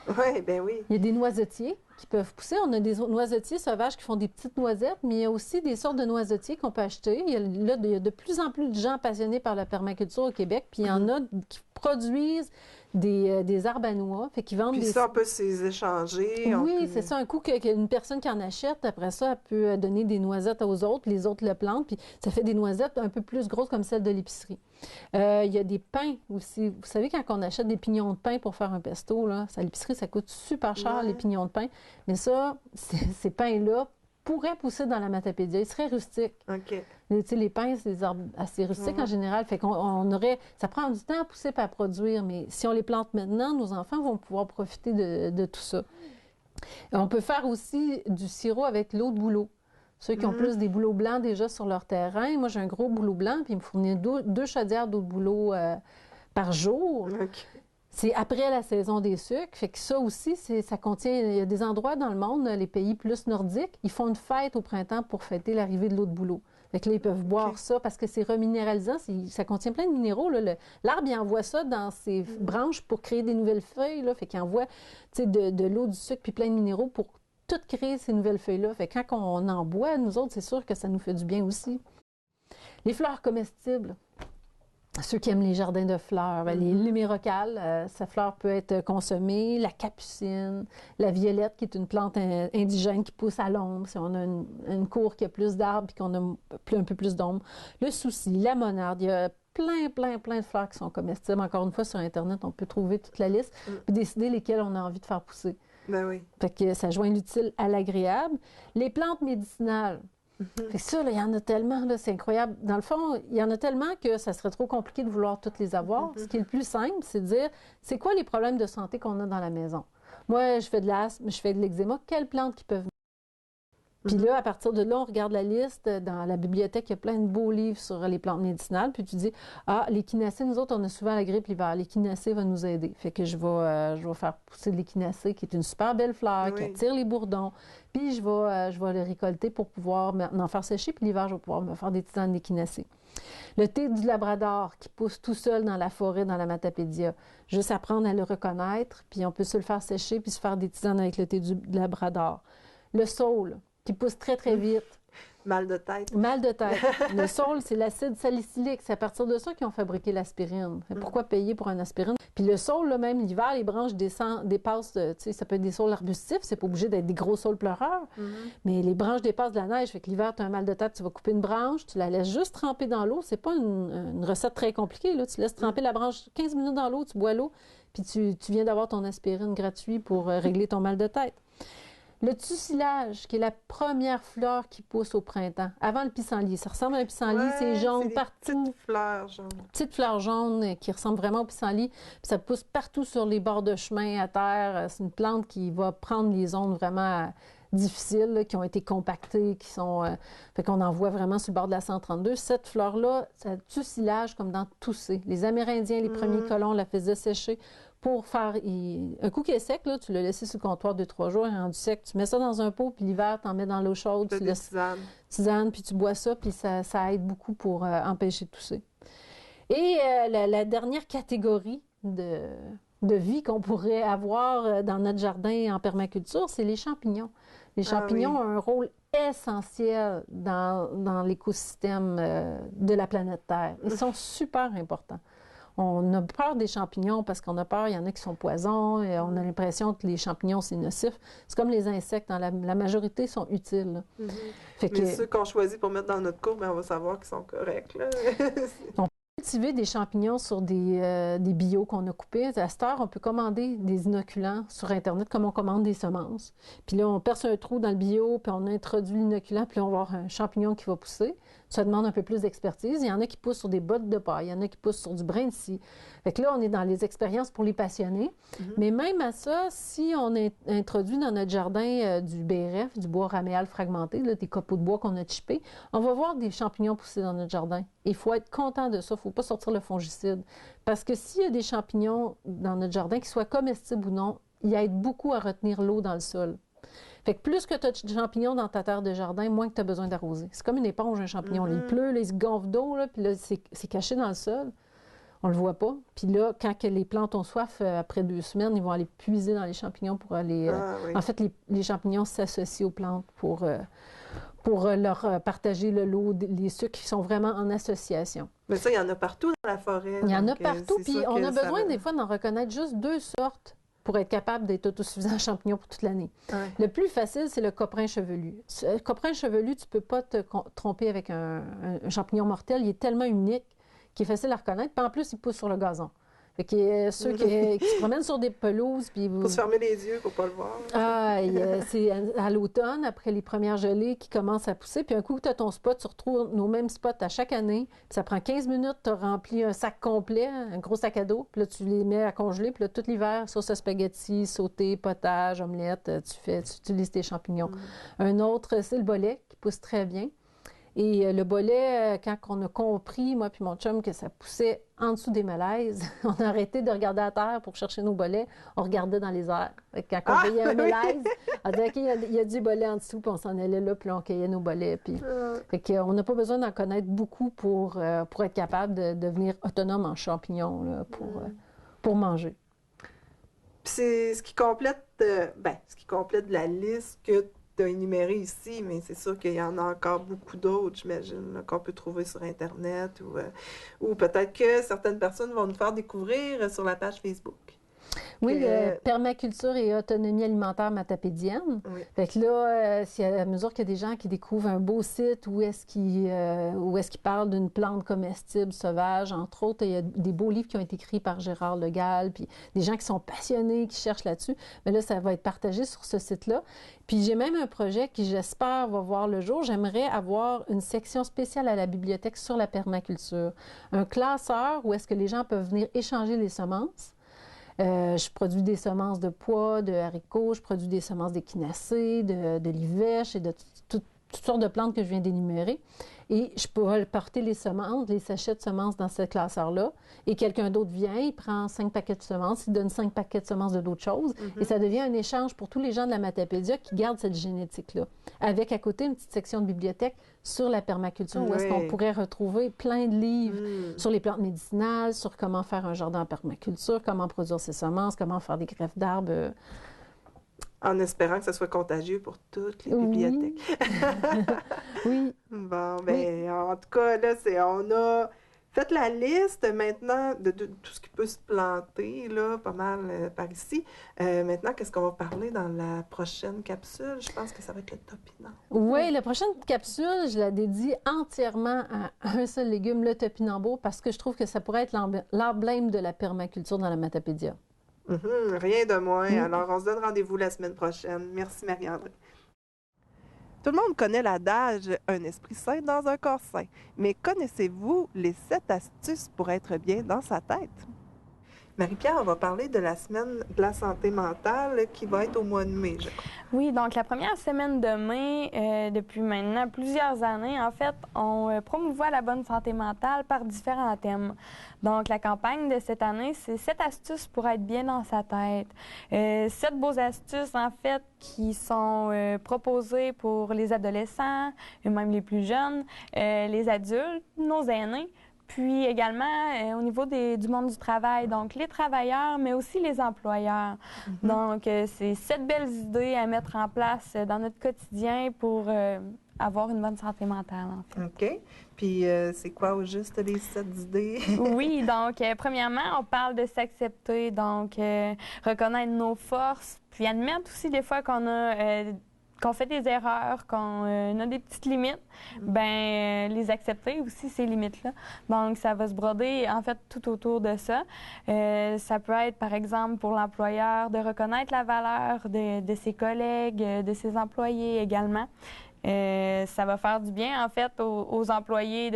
Oui, bien oui. Il y a des noisetiers qui peuvent pousser. On a des noisetiers sauvages qui font des petites noisettes, mais il y a aussi des sortes de noisetiers qu'on peut acheter. Il y a de plus en plus de gens passionnés par la permaculture au Québec, puis il y en a qui produisent des arbres à noix. Fait qu'ils vendent Puis ça, on peut s'y échanger. Oui, c'est ça. Un coup qu'une personne qui en achète, après ça, elle peut donner des noisettes aux autres, les autres le plantent, puis ça fait des noisettes un peu plus grosses comme celles de l'épicerie. Il y a des pains aussi. Vous savez, quand on achète des pignons de pain pour faire un pesto, là, à l'épicerie, ça coûte super cher, les pignons de pain. Mais ça, ces pains-là pourraient pousser dans la Matapédia. Ils seraient rustiques. OK. Les pins, c'est des arbres assez rustiques en général. Fait qu'on aurait... Ça prend du temps à pousser et à produire, mais si on les plante maintenant, nos enfants vont pouvoir profiter de tout ça. Et on peut faire aussi du sirop avec l'eau de bouleau. Ceux qui ont plus des bouleaux blancs déjà sur leur terrain. Moi, j'ai un gros bouleau blanc, puis il me fournit 2 chaudières d'eau de bouleau par jour. OK. C'est après la saison des sucres. Fait que ça aussi, ça contient... Il y a des endroits dans le monde, les pays plus nordiques, ils font une fête au printemps pour fêter l'arrivée de l'eau de bouleau. Fait que là, ils peuvent boire ça parce que c'est reminéralisant. Ça contient plein de minéraux. L'arbre, il envoie ça dans ses branches pour créer des nouvelles feuilles. Là. Fait qu'il envoie de l'eau, du sucre puis plein de minéraux pour tout créer ces nouvelles feuilles-là. Fait que quand on en boit, nous autres, c'est sûr que ça nous fait du bien aussi. Les fleurs comestibles. Ceux qui aiment les jardins de fleurs, les lumérocales, sa fleur peut être consommée, la capucine, la violette, qui est une plante indigène qui pousse à l'ombre, si on a une cour qui a plus d'arbres et qu'on a un peu plus d'ombre, le souci, la monarde, il y a plein de fleurs qui sont comestibles. Encore une fois, sur Internet, on peut trouver toute la liste et décider lesquelles on a envie de faire pousser. Ben oui. Fait que ça joint l'utile à l'agréable. Les plantes médicinales. Fait que ça, il y en a tellement, c'est incroyable. Dans le fond, il y en a tellement que ça serait trop compliqué de vouloir toutes les avoir. Ce qui est le plus simple, c'est de dire, c'est quoi les problèmes de santé qu'on a dans la maison? Moi, je fais de l'asthme, je fais de l'eczéma. Quelles plantes qui peuvent... Puis là, à partir de là, on regarde la liste. Dans la bibliothèque, il y a plein de beaux livres sur les plantes médicinales. Puis tu dis, l'échinacée, nous autres, on a souvent la grippe l'hiver. L'échinacée va nous aider. Fait que je vais faire pousser de l'échinacée, qui est une super belle fleur, qui attire les bourdons. Puis je vais le récolter pour pouvoir en faire sécher. Puis l'hiver, je vais pouvoir me faire des tisanes d'échinacée. Le thé du Labrador, qui pousse tout seul dans la forêt, dans la Matapédia. Juste apprendre à le reconnaître. Puis on peut se le faire sécher, puis se faire des tisanes avec le thé du Labrador. Le saule, qui pousse très, très vite. Mal de tête. Mal de tête. Le saule, c'est l'acide salicylique. C'est à partir de ça qu'ils ont fabriqué l'aspirine. Pourquoi payer pour une aspirine? Puis le saule, là, même l'hiver, les branches dépassent, ça peut être des saules arbustifs, c'est pas obligé d'être des gros saules pleureurs, mais les branches dépassent de la neige. Fait que l'hiver, tu as un mal de tête, tu vas couper une branche, tu la laisses juste tremper dans l'eau. C'est pas une recette très compliquée, là. Tu laisses tremper la branche 15 minutes dans l'eau, tu bois l'eau, puis tu viens d'avoir ton aspirine gratuit pour régler ton mal de tête. Le tussilage, qui est la première fleur qui pousse au printemps, avant le pissenlit. Ça ressemble à un pissenlit, c'est jaune partout. Petites fleurs jaunes. Petites fleurs jaunes qui ressemblent vraiment au pissenlit. Puis ça pousse partout sur les bords de chemin, à terre. C'est une plante qui va prendre les zones vraiment difficiles, là, qui ont été compactées, qui sont... fait qu'on en voit vraiment sur le bord de la 132. Cette fleur-là, ça tussilage comme dans tousser. Les Amérindiens, les premiers colons la faisaient sécher pour faire... Un coup qui est sec, là, tu l'as laissé sur le comptoir 2-3 jours, il est rendu sec. Tu mets ça dans un pot, puis l'hiver, tu en mets dans l'eau chaude. Tu laisses tisane, puis tu bois ça, puis ça aide beaucoup pour empêcher de tousser. Et la dernière catégorie de vie qu'on pourrait avoir dans notre jardin en permaculture, c'est les champignons. Les champignons ont un rôle essentiel dans l'écosystème de la planète Terre. Ils sont super importants. On a peur des champignons parce qu'on a peur, il y en a qui sont poisons, et on a l'impression que les champignons, c'est nocif. C'est comme les insectes, la majorité sont utiles. Mais ceux qu'on choisit pour mettre dans notre cour, on va savoir qu'ils sont corrects. Là. On peut cultiver des champignons sur des bio qu'on a coupés. À cette heure, on peut commander des inoculants sur Internet comme on commande des semences. Puis là, on perce un trou dans le bio, puis on introduit l'inoculant, puis là, on va avoir un champignon qui va pousser. Ça demande un peu plus d'expertise. Il y en a qui poussent sur des bottes de paille, il y en a qui poussent sur du brin de scie. Fait que là, on est dans les expériences pour les passionnés. Mais même à ça, si on introduit dans notre jardin du BRF, du bois raméal fragmenté, là, des copeaux de bois qu'on a chippés, on va voir des champignons pousser dans notre jardin. Il faut être content de ça. Il ne faut pas sortir le fongicide. Parce que s'il y a des champignons dans notre jardin, qu'ils soient comestibles ou non, ils aident beaucoup à retenir l'eau dans le sol. Fait que plus que tu as de champignons dans ta terre de jardin, moins que tu as besoin d'arroser. C'est comme une éponge, un champignon. Il pleut, là, il se gonfle d'eau, là, puis là, c'est caché dans le sol. on le voit pas. Puis là, quand que les plantes ont soif, après 2 semaines, ils vont aller puiser dans les champignons pour aller... Oui. En fait, les champignons s'associent aux plantes pour leur partager le lot, les sucres qui sont vraiment en association. Mais ça, il y en a partout dans la forêt. Il y en a donc, partout, c'est puis sûr on que a ça besoin va. des fois d'en reconnaître juste 2 sortes pour être capable d'être autosuffisant en champignons pour toute l'année. Ouais. Le plus facile, c'est le coprin chevelu. Le coprin chevelu, tu ne peux pas te tromper avec un champignon mortel. Il est tellement unique qu'il est facile à reconnaître. Puis en plus, il pousse sur le gazon. Fait que ceux qui se promènent sur des pelouses... Puis Faut se fermer les yeux pour pas le voir. C'est à l'automne, après les premières gelées qui commencent à pousser. Puis un coup que tu as ton spot, tu retrouves nos mêmes spots à chaque année. Puis ça prend 15 minutes, tu as rempli un sac complet, un gros sac à dos. Puis là, tu les mets à congeler. Puis là, tout l'hiver, sauce à spaghetti, sauté, potage, omelette, tu utilises tes champignons. Un autre, c'est le bolet qui pousse très bien. Et le bolet, quand on a compris, moi puis mon chum, que ça poussait en dessous des malaises, on a arrêté de regarder à terre pour chercher nos bolets. On regardait dans les airs. Fait que quand on voyait un malaise, on disait, OK, il y a du bolet en dessous, puis on s'en allait là, puis là, on cueillait nos bolets. Puis... Fait qu'on n'a pas besoin d'en connaître beaucoup pour être capable de devenir autonome en champignons là, pour manger. Puis c'est ce qui complète la liste que tu as énumérée ici, mais c'est sûr qu'il y en a encore beaucoup d'autres, j'imagine, là, qu'on peut trouver sur Internet ou peut-être que certaines personnes vont nous faire découvrir sur la page Facebook. Oui, permaculture et autonomie alimentaire matapédienne. Oui. Fait que là, à mesure qu'il y a des gens qui découvrent un beau site où est-ce qu'ils parlent d'une plante comestible sauvage, entre autres, il y a des beaux livres qui ont été écrits par Gérard Legal, puis des gens qui sont passionnés, qui cherchent là-dessus. Mais là, ça va être partagé sur ce site-là. Puis j'ai même un projet qui, j'espère, va voir le jour. J'aimerais avoir une section spéciale à la bibliothèque sur la permaculture. Un classeur où est-ce que les gens peuvent venir échanger les semences. Je produis des semences de pois, de haricots, je produis des semences d'échinacées, de livèche et de toutes sortes de plantes que je viens d'énumérer. Et je pourrais porter les semences, les sachets de semences dans ce classeur-là. Et quelqu'un d'autre vient, il prend 5 paquets de semences, il donne 5 paquets de semences de d'autres choses. Et ça devient un échange pour tous les gens de la Matapédia qui gardent cette génétique-là. Avec à côté une petite section de bibliothèque sur la permaculture où est-ce qu'on pourrait retrouver plein de livres sur les plantes médicinales, sur comment faire un jardin en permaculture, comment produire ses semences, comment faire des greffes d'arbres. En espérant que ça soit contagieux pour toutes les bibliothèques. Oui. Bon, bien, en tout cas, là, on a fait la liste maintenant de tout ce qui peut se planter, là, pas mal par ici. Maintenant, qu'est-ce qu'on va parler dans la prochaine capsule? Je pense que ça va être le topinambour. Oui, la prochaine capsule, je la dédie entièrement à un seul légume, le topinambour, parce que je trouve que ça pourrait être l'emblème de la permaculture dans la Matapédia. Rien de moins. Alors, on se donne rendez-vous la semaine prochaine. Merci, Marie-André. Tout le monde connaît l'adage « un esprit sain dans un corps sain ». Mais connaissez-vous les 7 astuces pour être bien dans sa tête? Marie-Pierre, on va parler de la semaine de la santé mentale qui va être au mois de mai, je crois. Oui, donc la première semaine de mai, depuis maintenant plusieurs années, en fait, on promouvoit la bonne santé mentale par différents thèmes. Donc, la campagne de cette année, c'est 7 astuces pour être bien dans sa tête. 7 beaux astuces, en fait, qui sont proposées pour les adolescents, et même les plus jeunes, les adultes, nos aînés, puis également au niveau du monde du travail, donc les travailleurs, mais aussi les employeurs. Donc, c'est 7 belles idées à mettre en place dans notre quotidien pour avoir une bonne santé mentale, en fait. OK. Puis, c'est quoi au juste les 7 idées? Oui, donc, premièrement, on parle de s'accepter, donc reconnaître nos forces, puis admettre aussi des fois qu'on fait des erreurs, qu'on a des petites limites, les accepter aussi, ces limites-là. Donc, ça va se broder, en fait, tout autour de ça. Ça peut être, par exemple, pour l'employeur, de reconnaître la valeur de ses collègues, de ses employés également. Ça va faire du bien, en fait, aux employés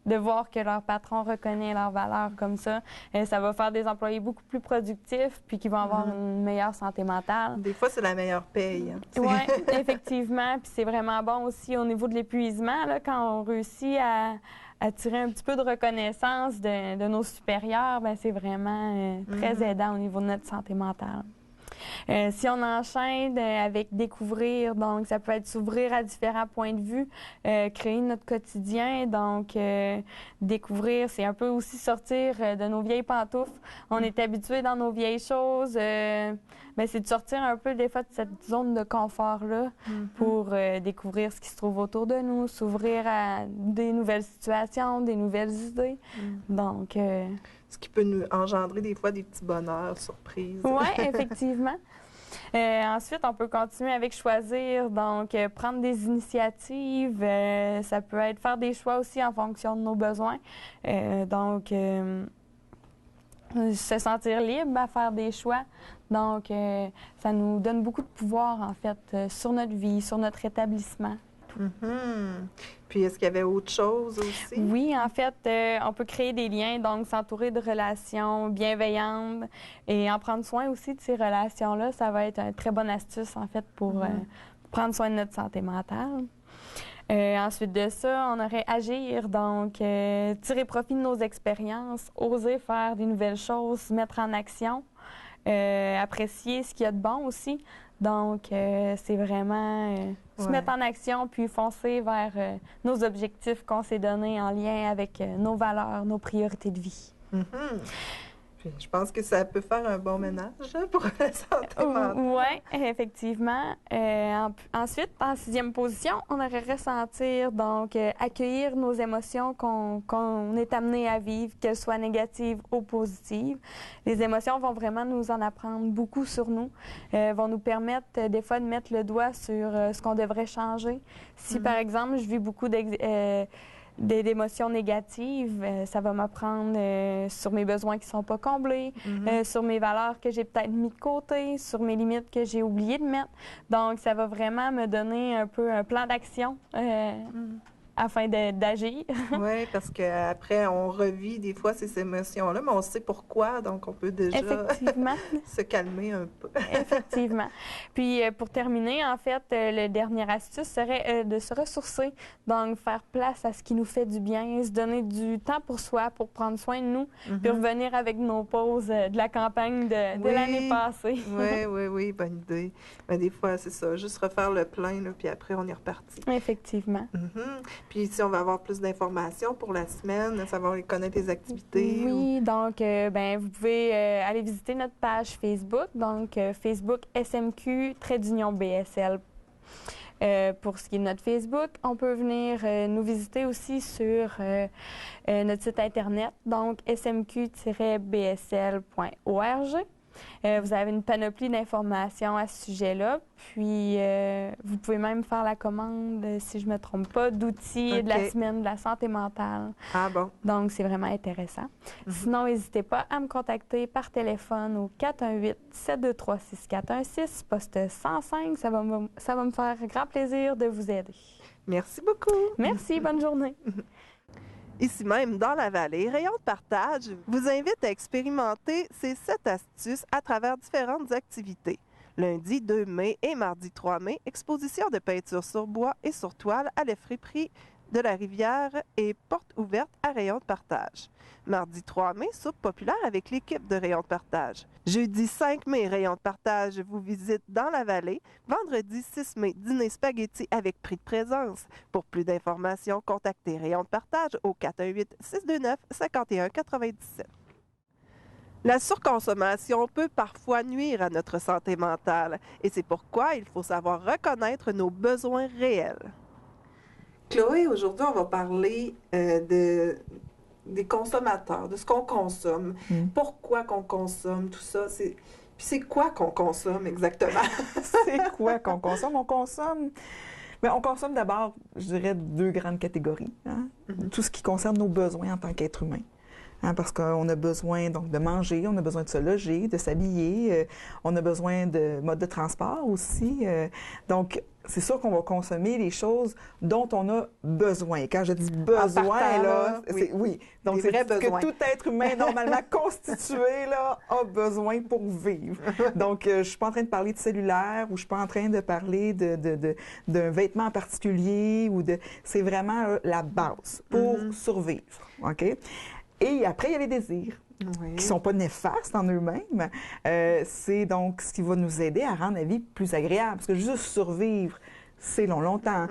de voir que leur patron reconnaît leur valeur comme ça. Ça va faire des employés beaucoup plus productifs puis qui vont avoir une meilleure santé mentale. Des fois, c'est la meilleure paye. Oui, effectivement. Puis c'est vraiment bon aussi au niveau de l'épuisement, là, quand on réussit à tirer un petit peu de reconnaissance de nos supérieurs, bien, c'est vraiment très aidant au niveau de notre santé mentale. Si on enchaîne avec découvrir, donc ça peut être s'ouvrir à différents points de vue, créer notre quotidien. Donc, découvrir, c'est un peu aussi sortir de nos vieilles pantoufles. On est habitué dans nos vieilles choses. Bien, c'est de sortir un peu des fois de cette zone de confort-là pour découvrir ce qui se trouve autour de nous, s'ouvrir à des nouvelles situations, des nouvelles idées. Donc, ce qui peut nous engendrer des fois des petits bonheurs, surprises. oui, effectivement. Ensuite, on peut continuer avec choisir, donc prendre des initiatives. Ça peut être faire des choix aussi en fonction de nos besoins. Donc, se sentir libre à faire des choix. Donc, ça nous donne beaucoup de pouvoir, en fait, sur notre vie, sur notre établissement. Puis, est-ce qu'il y avait autre chose aussi? Oui, en fait, on peut créer des liens, donc s'entourer de relations bienveillantes et en prendre soin aussi de ces relations-là. Ça va être une très bonne astuce, en fait, pour prendre soin de notre santé mentale. Ensuite de ça, on aurait agir, donc tirer profit de nos expériences, oser faire des nouvelles choses, se mettre en action, apprécier ce qu'il y a de bon aussi. Donc, c'est vraiment se mettre en action puis foncer vers nos objectifs qu'on s'est donnés en lien avec nos valeurs, nos priorités de vie. Puis, je pense que ça peut faire un bon ménage pour la santé mentale. Oui, effectivement. Ensuite, en 6e position, on aurait ressentir, donc accueillir nos émotions qu'on est amené à vivre, qu'elles soient négatives ou positives. Les émotions vont vraiment nous en apprendre beaucoup sur nous, vont nous permettre des fois de mettre le doigt sur ce qu'on devrait changer. Si, par exemple, je vis beaucoup d'émotions négatives, ça va m'apprendre sur mes besoins qui ne sont pas comblés, sur mes valeurs que j'ai peut-être mis de côté, sur mes limites que j'ai oublié de mettre. Donc, ça va vraiment me donner un peu un plan d'action afin d'agir. Oui, parce qu'après, on revit des fois ces émotions-là, mais on sait pourquoi, donc on peut déjà se calmer un peu. Effectivement. Puis, pour terminer, en fait, le dernier astuce serait de se ressourcer, donc faire place à ce qui nous fait du bien, se donner du temps pour soi, pour prendre soin de nous, puis revenir avec nos pauses de la campagne de l'année passée. Oui, bonne idée. Mais des fois, c'est ça, juste refaire le plein, là, puis après, on est reparti. Effectivement. Puis si on va avoir plus d'informations pour la semaine, savoir connaître les activités. Oui, donc vous pouvez aller visiter notre page Facebook, donc Facebook SMQ-BSL. Pour ce qui est de notre Facebook, on peut venir nous visiter aussi sur notre site Internet, donc smq-bsl.org. Vous avez une panoplie d'informations à ce sujet-là. Puis, vous pouvez même faire la commande, si je ne me trompe pas, d'outils de la semaine de la santé mentale. Ah bon? Donc, c'est vraiment intéressant. Sinon, n'hésitez pas à me contacter par téléphone au 418-723-6416, poste 105. Ça va me faire grand plaisir de vous aider. Merci beaucoup. Merci, bonne journée. Ici même, dans la vallée, Rayon de partage vous invite à expérimenter ces 7 astuces à travers différentes activités. Lundi 2 mai et mardi 3 mai, exposition de peinture sur bois et sur toile à la friperie de la rivière et porte ouverte à Rayon de partage. Mardi 3 mai, soupe populaire avec l'équipe de Rayon de partage. Jeudi 5 mai, Rayon de partage vous visite dans la vallée. Vendredi 6 mai, dîner spaghetti avec prix de présence. Pour plus d'informations, contactez Rayon de partage au 418-629-5197. La surconsommation peut parfois nuire à notre santé mentale et c'est pourquoi il faut savoir reconnaître nos besoins réels. Chloé, aujourd'hui, on va parler des consommateurs, de ce qu'on consomme, pourquoi qu'on consomme, tout ça. Puis c'est quoi qu'on consomme exactement? C'est quoi qu'on consomme? On consomme d'abord, je dirais, 2 grandes catégories. Tout ce qui concerne nos besoins en tant qu'être humain. Parce qu'on a besoin donc de manger, on a besoin de se loger, de s'habiller, on a besoin de modes de transport aussi. Donc, c'est sûr qu'on va consommer les choses dont on a besoin. Quand je dis besoin, là, oui. Donc, c'est ce que tout être humain normalement constitué là, a besoin pour vivre. Donc, je ne suis pas en train de parler de cellulaire ou je ne suis pas en train de parler d'un vêtement en particulier. C'est vraiment la base pour survivre. OK? Et après, il y a les désirs. qui ne sont pas néfastes en eux-mêmes. C'est donc ce qui va nous aider à rendre la vie plus agréable. Parce que juste survivre, c'est longtemps.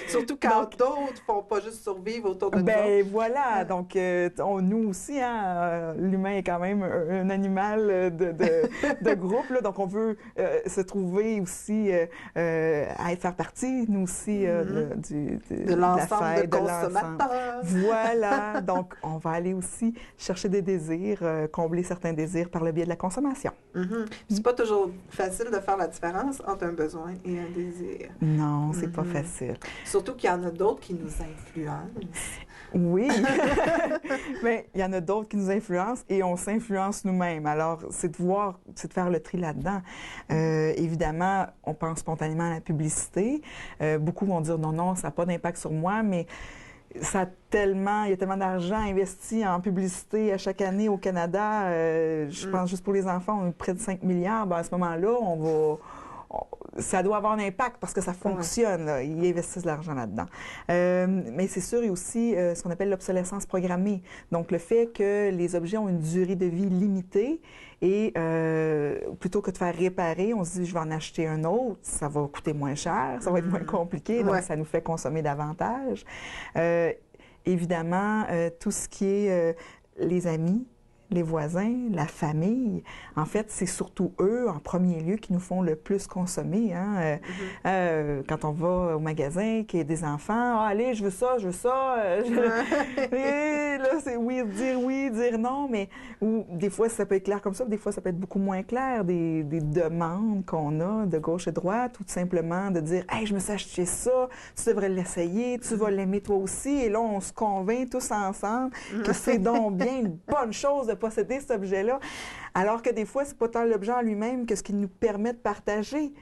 Surtout quand d'autres font pas juste survivre autour de nous. Voilà. Donc, nous aussi, l'humain est quand même un animal de groupe. Là, donc, on veut se trouver aussi à faire partie, nous aussi, de l'ensemble de consommateurs. Voilà. Donc, on va aller aussi chercher des désirs, combler certains désirs par le biais de la consommation. C'est pas toujours facile de faire la différence entre un besoin et un désir. Non, c'est pas facile. Surtout qu'il y en a d'autres qui nous influencent. Oui, mais il y en a d'autres qui nous influencent et on s'influence nous-mêmes. Alors, c'est de faire le tri là-dedans. Évidemment, on pense spontanément à la publicité. Beaucoup vont dire non, ça n'a pas d'impact sur moi, mais il y a tellement d'argent investi en publicité à chaque année au Canada. Je pense juste pour les enfants, on a près de 5 milliards. À ce moment-là, ça doit avoir un impact parce que ça fonctionne. Là. Ils investissent de l'argent là-dedans. Mais c'est sûr, il y a aussi ce qu'on appelle l'obsolescence programmée. Donc, le fait que les objets ont une durée de vie limitée et plutôt que de faire réparer, on se dit, je vais en acheter un autre, ça va coûter moins cher, ça va être moins compliqué, donc ça nous fait consommer davantage. Évidemment, tout ce qui est les amis, les voisins, la famille, en fait, c'est surtout eux, en premier lieu, qui nous font le plus consommer. Quand on va au magasin, qu'il y a des enfants, allez, je veux ça. Et là, c'est oui, dire non, mais ou des fois, ça peut être clair comme ça, des fois, ça peut être beaucoup moins clair, des demandes qu'on a de gauche et de droite, ou tout simplement de dire, hey, je me suis acheté ça, tu devrais l'essayer, tu vas l'aimer toi aussi, et là, on se convainc tous ensemble que c'est donc bien une bonne chose de posséder cet objet-là, alors que des fois, c'est pas tant l'objet en lui-même que ce qui nous permet de partager,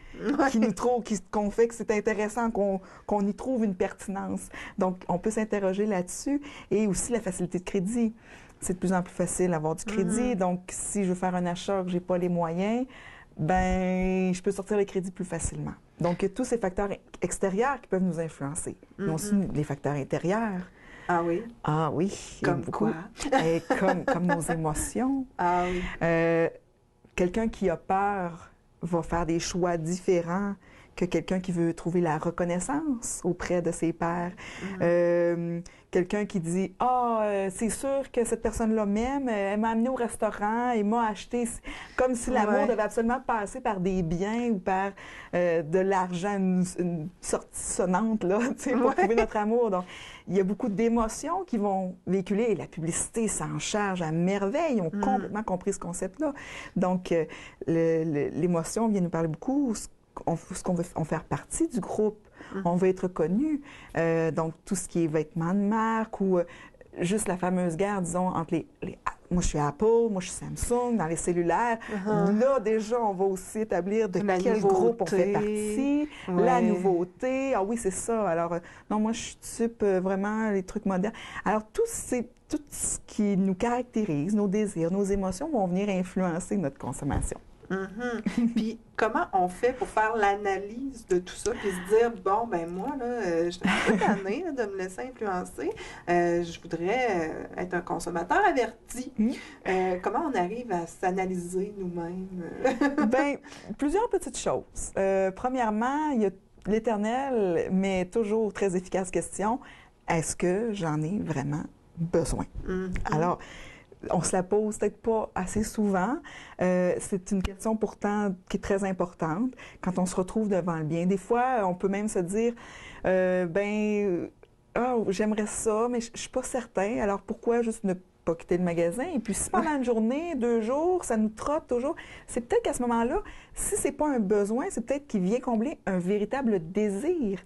qu'on fait que c'est intéressant, qu'on y trouve une pertinence. Donc, on peut s'interroger là-dessus, et aussi la facilité de crédit. C'est de plus en plus facile d'avoir du crédit, donc si je veux faire un achat que j'ai pas les moyens, je peux sortir le crédit plus facilement. Donc, il y a tous ces facteurs extérieurs qui peuvent nous influencer, mais aussi les facteurs intérieurs. Ah oui? Ah oui. Comme quoi? Comme nos émotions. Ah oui. Quelqu'un qui a peur va faire des choix différents que quelqu'un qui veut trouver la reconnaissance auprès de ses pairs. Quelqu'un qui dit « c'est sûr que cette personne-là m'aime, elle m'a amené au restaurant, elle m'a acheté... » Comme si l'amour devait absolument passer par des biens ou par de l'argent, une sortie sonnante, là, pour trouver notre amour. Donc, il y a beaucoup d'émotions qui vont véhiculer, et la publicité s'en charge à merveille. Ils ont complètement compris ce concept-là. Donc, l'émotion vient nous parler beaucoup. Ce qu'on veut faire partie du groupe, on veut être connu. Donc, tout ce qui est vêtements de marque ou juste la fameuse guerre, disons, entre moi, je suis Apple, moi, je suis Samsung, dans les cellulaires. Là, déjà, on va aussi établir de quel groupe on fait partie, la nouveauté. Ah oui, c'est ça. Alors, non, moi, je type vraiment les trucs modernes. Alors, tout ce qui nous caractérise, nos désirs, nos émotions vont venir influencer notre consommation. Puis, comment on fait pour faire l'analyse de tout ça, puis se dire, bon, moi, là, je suis un peu tannée de me laisser influencer. Je voudrais être un consommateur averti. Comment on arrive à s'analyser nous-mêmes? Plusieurs petites choses. Premièrement, il y a l'éternelle, mais toujours très efficace question, est-ce que j'en ai vraiment besoin? Alors, on se la pose peut-être pas assez souvent. C'est une question pourtant qui est très importante quand on se retrouve devant le bien. Des fois, on peut même se dire, j'aimerais ça, mais je suis pas certain. Alors pourquoi juste ne pas quitter le magasin? Et puis si pendant une journée, 2 jours, ça nous trotte toujours, c'est peut-être qu'à ce moment-là, si c'est pas un besoin, c'est peut-être qu'il vient combler un véritable désir.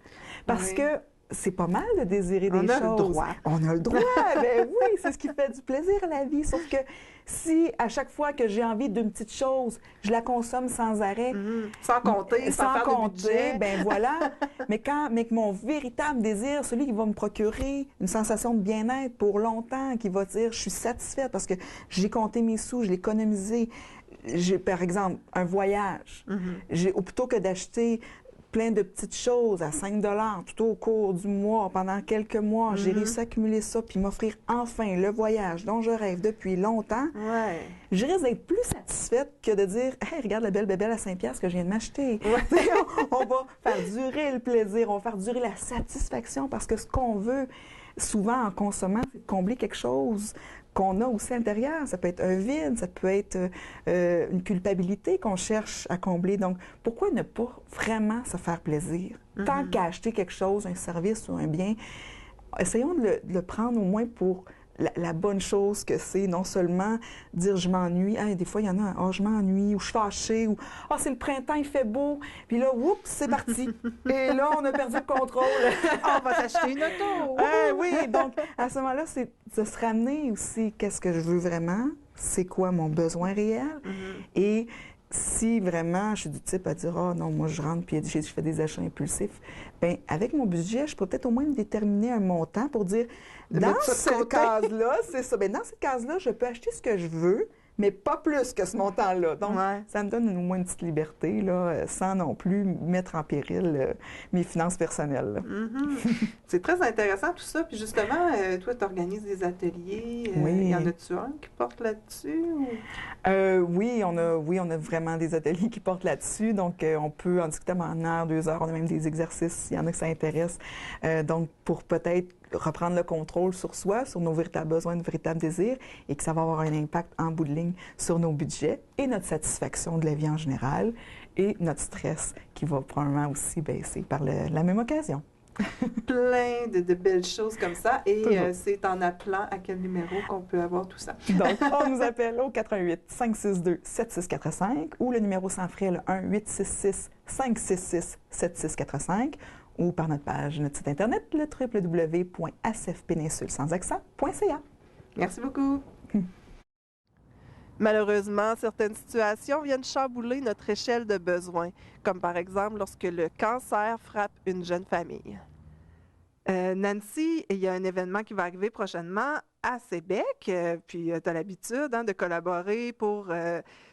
Parce que c'est pas mal de désirer des choses. On a le droit. On a le droit, oui, c'est ce qui fait du plaisir à la vie. Sauf que si à chaque fois que j'ai envie d'une petite chose, je la consomme sans arrêt. Sans compter, sans faire de budget. Voilà. mais que mon véritable désir, celui qui va me procurer une sensation de bien-être pour longtemps, qui va dire je suis satisfaite parce que j'ai compté mes sous, je l'ai économisé. J'ai, par exemple, un voyage. Plutôt que d'acheter plein de petites choses à 5 tout au cours du mois, pendant quelques mois. J'ai réussi à accumuler ça, puis m'offrir enfin le voyage dont je rêve depuis longtemps. Ouais. Je risque d'être plus satisfaite que de dire « Hey, regarde la belle bébelle à 5 piastres que je viens de m'acheter. Ouais. » On va faire durer le plaisir, on va faire durer la satisfaction, parce que ce qu'on veut, souvent en consommant, c'est de combler quelque chose qu'on a aussi à l'intérieur. Ça peut être un vide, ça peut être une culpabilité qu'on cherche à combler. Donc, pourquoi ne pas vraiment se faire plaisir? Tant qu'à acheter quelque chose, un service ou un bien, essayons de le prendre au moins pour la bonne chose que c'est, non seulement dire je m'ennuie, hein, des fois il y en a, oh, je m'ennuie, ou je suis fâchée, ou oh, c'est le printemps, il fait beau, puis là, oups, c'est parti. Et là, on a perdu le contrôle. On va t'acheter une auto. Oui, donc à ce moment-là, c'est de se ramener aussi, qu'est-ce que je veux vraiment, c'est quoi mon besoin réel, et si vraiment je suis du type à dire « Ah non, moi je rentre puis je fais des achats impulsifs », bien, avec mon budget, je peux peut-être au moins me déterminer un montant pour dire « Dans cette case-là, c'est ça. Bien, dans cette case-là, je peux acheter ce que je veux, mais pas plus que ce montant-là. » Donc, ça me donne au moins une petite liberté, là, sans non plus mettre en péril mes finances personnelles. C'est très intéressant tout ça. Puis justement, toi, tu organises des ateliers. Oui. Y en a-tu un qui porte là-dessus? Oui, on a vraiment des ateliers qui portent là-dessus. Donc, on peut en discuter pendant 1 heure, 2 heures. On a même des exercices, il y en a que ça intéresse. Donc, pour peut-être reprendre le contrôle sur soi, sur nos véritables besoins, nos véritables désirs, et que ça va avoir un impact en bout de ligne sur nos budgets et notre satisfaction de la vie en général et notre stress qui va probablement aussi baisser par la même occasion. Plein de belles choses comme ça. Et c'est en appelant à quel numéro qu'on peut avoir tout ça? Donc, on nous appelle au 88-562-7645 ou le numéro sans frais, le 1-866-566-7645 ou par notre page, notre site Internet, le www.acfpeninsule.ca. Merci beaucoup. Malheureusement, certaines situations viennent chambouler notre échelle de besoins, comme par exemple lorsque le cancer frappe une jeune famille. Nancy, il y a un événement qui va arriver prochainement à Sébec, puis tu as l'habitude de collaborer pour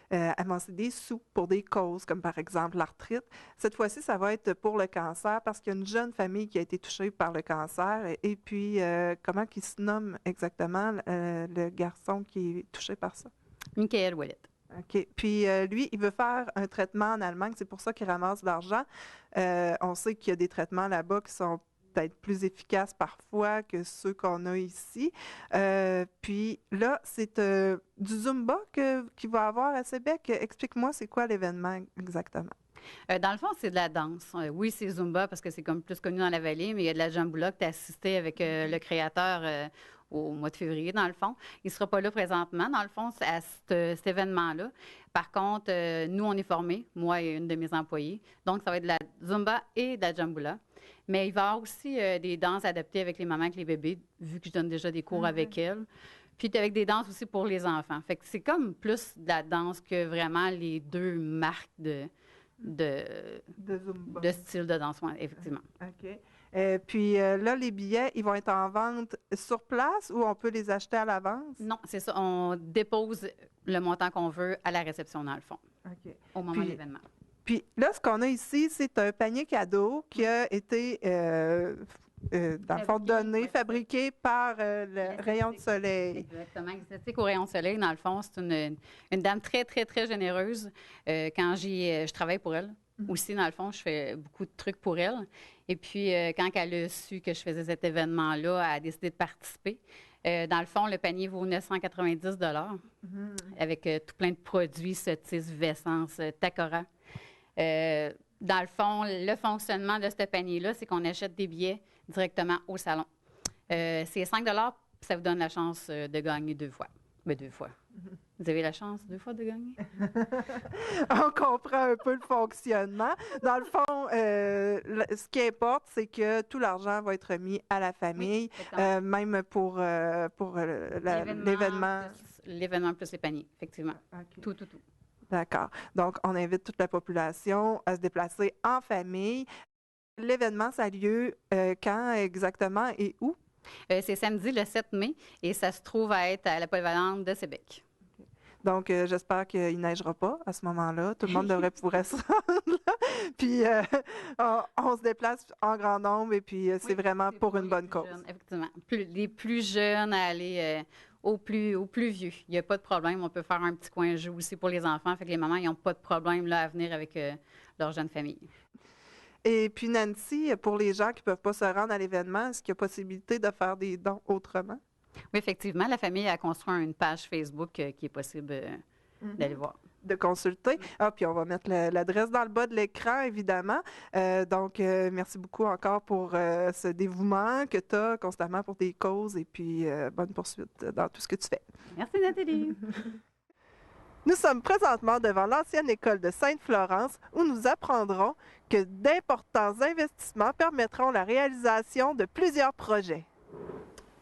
amasser des sous pour des causes, comme par exemple l'arthrite. Cette fois-ci, ça va être pour le cancer parce qu'il y a une jeune famille qui a été touchée par le cancer. Et puis, comment il se nomme exactement le garçon qui est touché par ça? Michael Wallet. OK. Puis lui, il veut faire un traitement en Allemagne. C'est pour ça qu'il ramasse de l'argent. On sait qu'il y a des traitements là-bas qui sont peut-être plus efficaces parfois que ceux qu'on a ici. Puis là, c'est du Zumba qu'il va avoir à Sébec. Explique-moi, c'est quoi l'événement exactement? Dans le fond, c'est de la danse. Oui, c'est Zumba parce que c'est comme plus connu dans la vallée, mais il y a de la Jamboula que tu as assisté avec le créateur au mois de février, dans le fond. Il ne sera pas là présentement, dans le fond, à cet événement-là. Par contre, nous, on est formés, moi et une de mes employées. Donc, ça va être de la Zumba et de la Jamboula. Mais il va y avoir aussi des danses adaptées avec les mamans, avec les bébés, vu que je donne déjà des cours avec elles. Puis avec des danses aussi pour les enfants. Fait que c'est comme plus de la danse que vraiment les deux marques de style de danse, effectivement. OK. Puis là, les billets, ils vont être en vente sur place ou on peut les acheter à l'avance? Non, c'est ça. On dépose le montant qu'on veut à la réception, dans le fond, au moment de l'événement. Puis là, ce qu'on a ici, c'est un panier cadeau qui a été, dans le fond, donné, fabriqué par le Rayon de Soleil. Exactement. Esthétique au Rayon de Soleil, dans le fond, c'est une dame très, très, très généreuse. Quand je travaille pour elle, aussi, dans le fond, je fais beaucoup de trucs pour elle. Et puis, quand elle a su que je faisais cet événement-là, elle a décidé de participer. Dans le fond, le panier vaut 990 avec tout plein de produits, Sotis, Vessence, Takora. Dans le fond, le fonctionnement de ce panier-là, c'est qu'on achète des billets directement au salon. C'est 5 $, puis ça vous donne la chance de gagner 2 fois. Mais 2 fois. Vous avez la chance 2 fois de gagner? On comprend un peu le fonctionnement. Dans le fond, ce qui importe, c'est que tout l'argent va être mis à la famille, même pour l'événement. L'événement plus les paniers, effectivement. Okay. Tout. D'accord. Donc, on invite toute la population à se déplacer en famille. L'événement, ça a lieu quand exactement et où? C'est samedi le 7 mai et ça se trouve à être à la polyvalente de Sébec. Donc, j'espère qu'il ne neigera pas à ce moment-là. Tout le monde devrait pouvoir se rendre là. Puis, on se déplace en grand nombre et puis c'est vraiment pour une bonne cause. Jeunes, effectivement. Les plus jeunes à aller aux plus vieux. Il n'y a pas de problème. On peut faire un petit coin jeu aussi pour les enfants. Fait que les mamans, ils n'ont pas de problème là, à venir avec leur jeune famille. Et puis, Nancy, pour les gens qui ne peuvent pas se rendre à l'événement, est-ce qu'il y a possibilité de faire des dons autrement? Oui, effectivement. La famille a construit une page Facebook qui est possible d'aller voir. De consulter. Ah, puis on va mettre l'adresse dans le bas de l'écran, évidemment. Donc, merci beaucoup encore pour ce dévouement que tu as constamment pour tes causes et puis bonne poursuite dans tout ce que tu fais. Merci, Nathalie. Nous sommes présentement devant l'ancienne école de Sainte-Florence où nous apprendrons que d'importants investissements permettront la réalisation de plusieurs projets.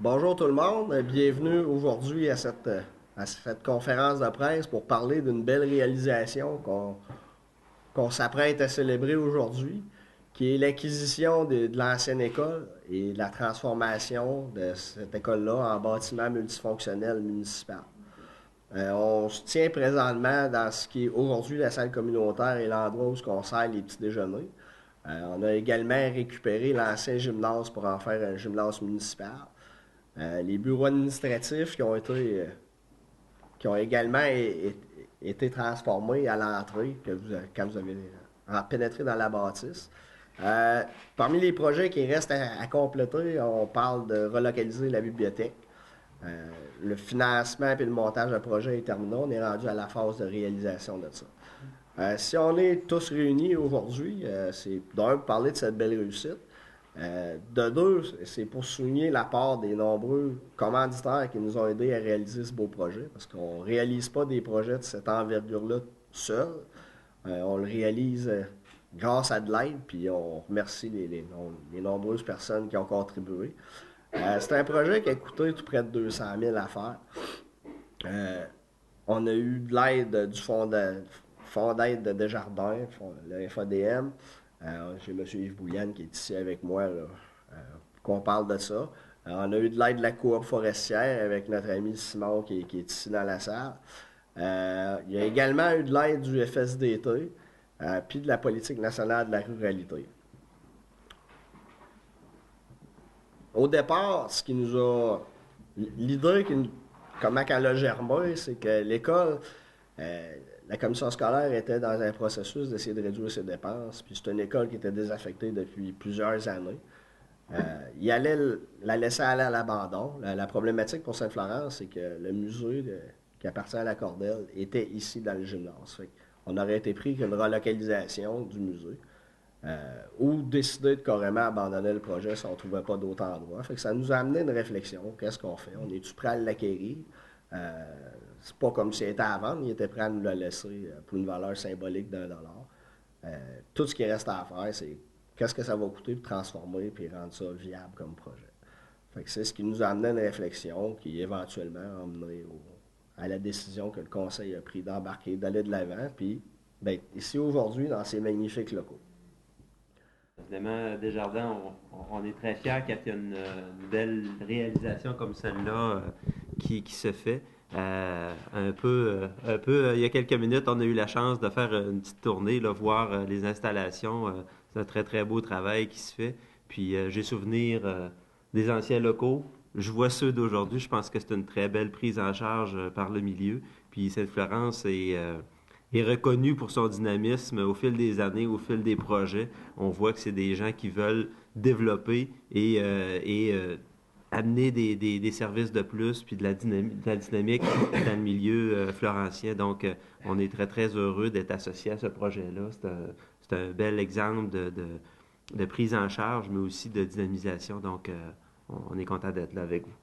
Bonjour tout le monde, bienvenue aujourd'hui à cette conférence de presse pour parler d'une belle réalisation qu'on s'apprête à célébrer aujourd'hui, qui est l'acquisition de l'ancienne école et la transformation de cette école-là en bâtiment multifonctionnel municipal. On se tient présentement dans ce qui est aujourd'hui la salle communautaire et l'endroit où on sert les petits déjeuners. On a également récupéré l'ancien gymnase pour en faire un gymnase municipal. Les bureaux administratifs qui ont également été transformés à l'entrée quand vous avez pénétré dans la bâtisse. Parmi les projets qui restent à compléter, on parle de relocaliser la bibliothèque. Le financement et le montage de projet est terminé. On est rendu à la phase de réalisation de ça. Si on est tous réunis aujourd'hui, c'est d'un, pour parler de cette belle réussite. De deux, c'est pour souligner la part des nombreux commanditaires qui nous ont aidés à réaliser ce beau projet, parce qu'on ne réalise pas des projets de cette envergure-là seul. On le réalise grâce à de l'aide, puis on remercie les nombreuses personnes qui ont contribué. C'est un projet qui a coûté tout près de 200 000 à faire. On a eu de l'aide du fonds d'aide de Desjardins, le FADM. J'ai M. Yves Bouliane qui est ici avec moi là, qu'on parle de ça. On a eu de l'aide de la Coop forestière avec notre ami Simon qui est ici dans la salle. Il y a également eu de l'aide du FSDT puis de la politique nationale de la ruralité. Au départ, ce qui nous a... L'idée, comment elle a germé, c'est que l'école... la commission scolaire était dans un processus d'essayer de réduire ses dépenses, puis c'est une école qui était désaffectée depuis plusieurs années. Il allait la laisser aller à l'abandon. La problématique pour Sainte-Florence, c'est que le musée qui appartient à la Cordelle était ici dans le gymnase. On aurait été pris qu'une relocalisation du musée ou décider de carrément abandonner le projet si on ne trouvait pas d'autres endroits. Ça nous a amené une réflexion. Qu'est-ce qu'on fait? On est-tu prêt à l'acquérir? C'est pas comme si il était à vendre, il était prêt à nous le laisser pour une valeur symbolique d'$1. Tout ce qui reste à faire, c'est qu'est-ce que ça va coûter pour transformer et rendre ça viable comme projet. C'est ce qui nous a amené à une réflexion qui éventuellement a mené à la décision que le conseil a pris d'embarquer, d'aller de l'avant, puis ici aujourd'hui, dans ces magnifiques locaux. Évidemment, Desjardins, on est très fiers quand il y a une belle réalisation comme celle-là qui se fait. Un peu, il y a quelques minutes, on a eu la chance de faire une petite tournée, là, voir les installations. C'est un très, très beau travail qui se fait. Puis j'ai souvenir des anciens locaux. Je vois ceux d'aujourd'hui. Je pense que c'est une très belle prise en charge par le milieu. Puis Sainte-Florence est reconnue pour son dynamisme au fil des années, au fil des projets. On voit que c'est des gens qui veulent développer et amener des services de plus, puis de la dynamique dans le milieu florentien. Donc, on est très, très heureux d'être associé à ce projet-là. C'est un bel exemple de prise en charge, mais aussi de dynamisation. Donc, on est content d'être là avec vous.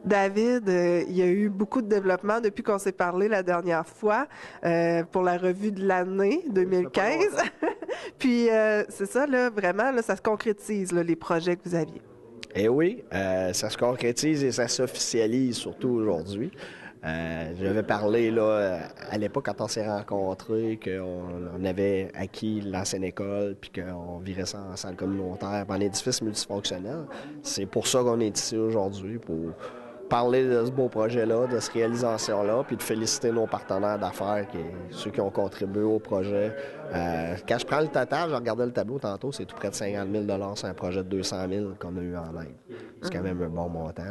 David, il y a eu beaucoup de développement depuis qu'on s'est parlé la dernière fois pour la revue de l'année 2015. Puis, c'est ça, là, vraiment, là, ça se concrétise, là, les projets que vous aviez. Eh oui, ça se concrétise et ça s'officialise surtout aujourd'hui. J'avais parlé là, à l'époque quand on s'est rencontrés qu'on avait acquis l'ancienne école puis qu'on virait ça en salle communautaire, en édifice multifonctionnel. C'est pour ça qu'on est ici aujourd'hui, pour parler de ce beau projet-là, de cette réalisation-là, puis de féliciter nos partenaires d'affaires, ceux qui ont contribué au projet. Quand je prends le total, je regardais le tableau tantôt, c'est tout près de 50 000 sur un projet de 200 000 qu'on a eu en aide. C'est quand même un bon montant.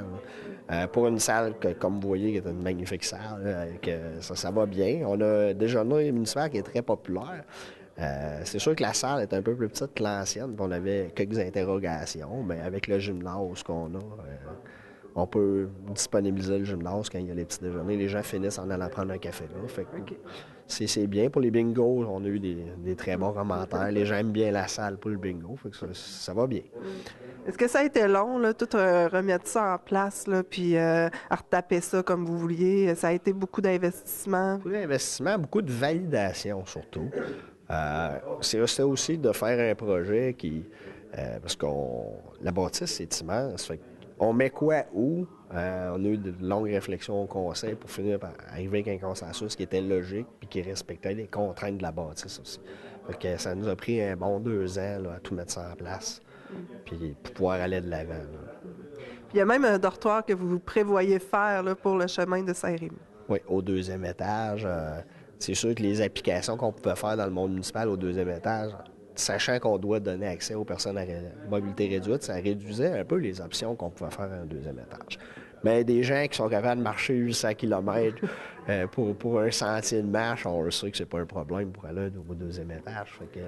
Pour une salle, comme vous voyez, qui est une magnifique salle, ça va bien. On a un déjeuner municipal qui est très populaire. C'est sûr que la salle est un peu plus petite que l'ancienne, on avait quelques interrogations, mais avec le gymnase qu'on a, on peut disponibiliser le gymnase quand il y a les petits déjeuners. Les gens finissent en allant prendre un café là. Fait que c'est bien. Pour les bingos, on a eu des très bons commentaires. Les gens aiment bien la salle pour le bingo. Fait que ça va bien. Est-ce que ça a été long, là, tout remettre ça en place, là, puis à retaper ça comme vous vouliez? Ça a été beaucoup d'investissement? Beaucoup d'investissement, beaucoup de validation surtout. C'est aussi de faire un projet qui... parce que la bâtisse, c'est immense. Fait on met quoi où? On a eu de longues réflexions au conseil pour finir par arriver avec un consensus qui était logique et qui respectait les contraintes de la bâtisse aussi. Fait que ça nous a pris un bon 2 ans là, à tout mettre ça en place puis pouvoir aller de l'avant. Il y a même un dortoir que vous prévoyez faire là, pour le chemin de Saint-Rémy. Oui, au 2e étage. C'est sûr que les applications qu'on pouvait faire dans le monde municipal au 2e étage, sachant qu'on doit donner accès aux personnes à mobilité réduite, ça réduisait un peu les options qu'on pouvait faire à un 2e étage. Mais des gens qui sont capables de marcher 800 km pour un sentier de marche, on sait que c'est pas un problème pour aller au 2e étage. Fait que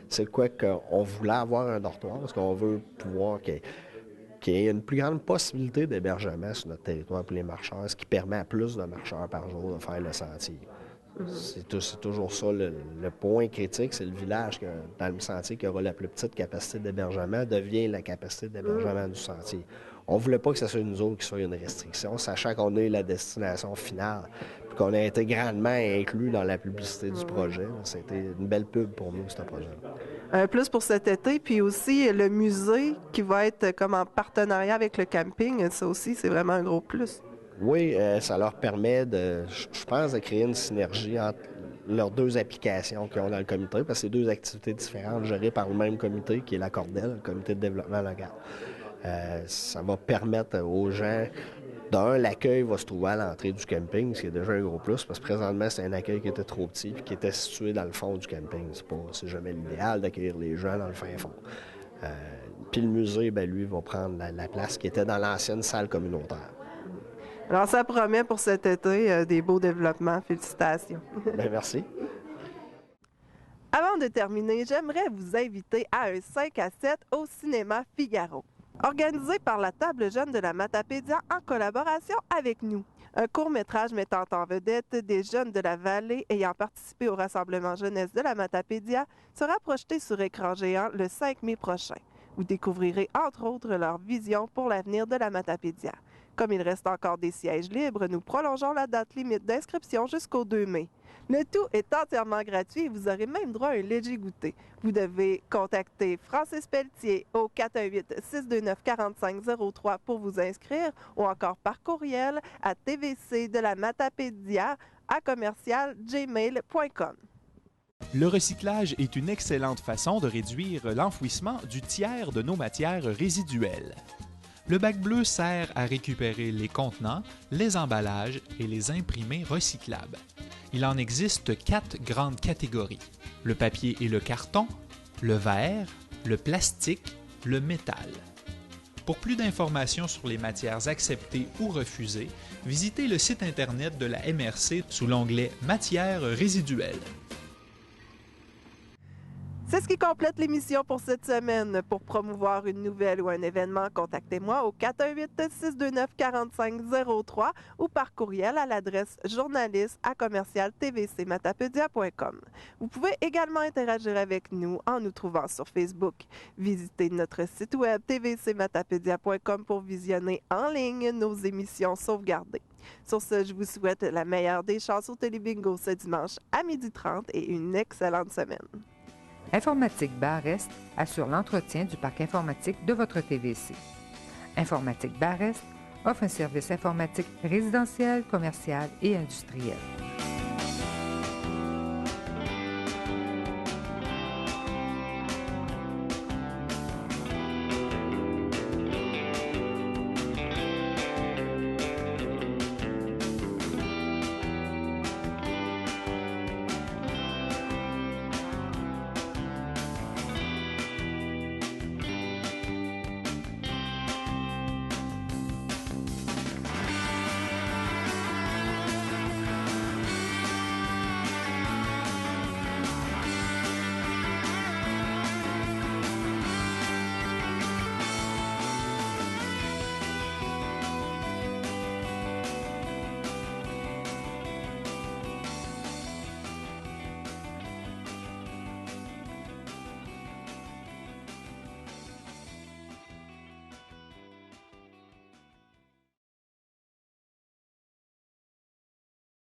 c'est quoi qu'on voulait avoir un dortoir, parce qu'on veut pouvoir qu'il y ait une plus grande possibilité d'hébergement sur notre territoire pour les marcheurs, ce qui permet à plus de marcheurs par jour de faire le sentier. C'est toujours ça, le point critique, c'est le village dans le sentier qui aura la plus petite capacité d'hébergement devient la capacité d'hébergement du sentier. On ne voulait pas que ce soit nous autres qui soit une restriction, sachant qu'on est la destination finale, puis qu'on a été grandement inclus dans la publicité du projet. C'était une belle pub pour nous, ce projet-là. Un plus pour cet été, puis aussi le musée qui va être comme en partenariat avec le camping, ça aussi, c'est vraiment un gros plus. Oui, ça leur permet je pense, de créer une synergie entre leurs 2 applications qu'ils ont dans le comité, parce que c'est 2 activités différentes gérées par le même comité, qui est la Cordelle, le comité de développement local. Ça va permettre aux gens, l'accueil va se trouver à l'entrée du camping, ce qui est déjà un gros plus, parce que présentement, c'est un accueil qui était trop petit et qui était situé dans le fond du camping. C'est jamais l'idéal d'accueillir les gens dans le fin fond. Puis le musée, lui, va prendre la place qui était dans l'ancienne salle communautaire. Alors, ça promet pour cet été des beaux développements. Félicitations. Bien, merci. Avant de terminer, j'aimerais vous inviter à un 5 à 7 au cinéma Figaro, organisé par la Table jeune de la Matapédia en collaboration avec nous. Un court-métrage mettant en vedette des jeunes de la vallée ayant participé au rassemblement jeunesse de la Matapédia sera projeté sur écran géant le 5 mai prochain. Vous découvrirez entre autres leur vision pour l'avenir de la Matapédia. Comme il reste encore des sièges libres, nous prolongeons la date limite d'inscription jusqu'au 2 mai. Le tout est entièrement gratuit et vous aurez même droit à un léger goûter. Vous devez contacter Francis Pelletier au 418-629-4503 pour vous inscrire ou encore par courriel à tvc-de-la-matapédia@gmail.com. Le recyclage est une excellente façon de réduire l'enfouissement du tiers de nos matières résiduelles. Le bac bleu sert à récupérer les contenants, les emballages et les imprimés recyclables. Il en existe 4 grandes catégories: le papier et le carton, le verre, le plastique, le métal. Pour plus d'informations sur les matières acceptées ou refusées, visitez le site Internet de la MRC sous l'onglet « Matières résiduelles ». C'est ce qui complète l'émission pour cette semaine. Pour promouvoir une nouvelle ou un événement, contactez-moi au 418-629-4503 ou par courriel à l'adresse journaliste@tvcmatapedia.com. Vous pouvez également interagir avec nous en nous trouvant sur Facebook. Visitez notre site web tvcmatapedia.com pour visionner en ligne nos émissions sauvegardées. Sur ce, je vous souhaite la meilleure des chances au Télébingo ce dimanche à 12h30 et une excellente semaine. Informatique Bar-Est assure l'entretien du parc informatique de votre TVC. Informatique Bar-Est offre un service informatique résidentiel, commercial et industriel.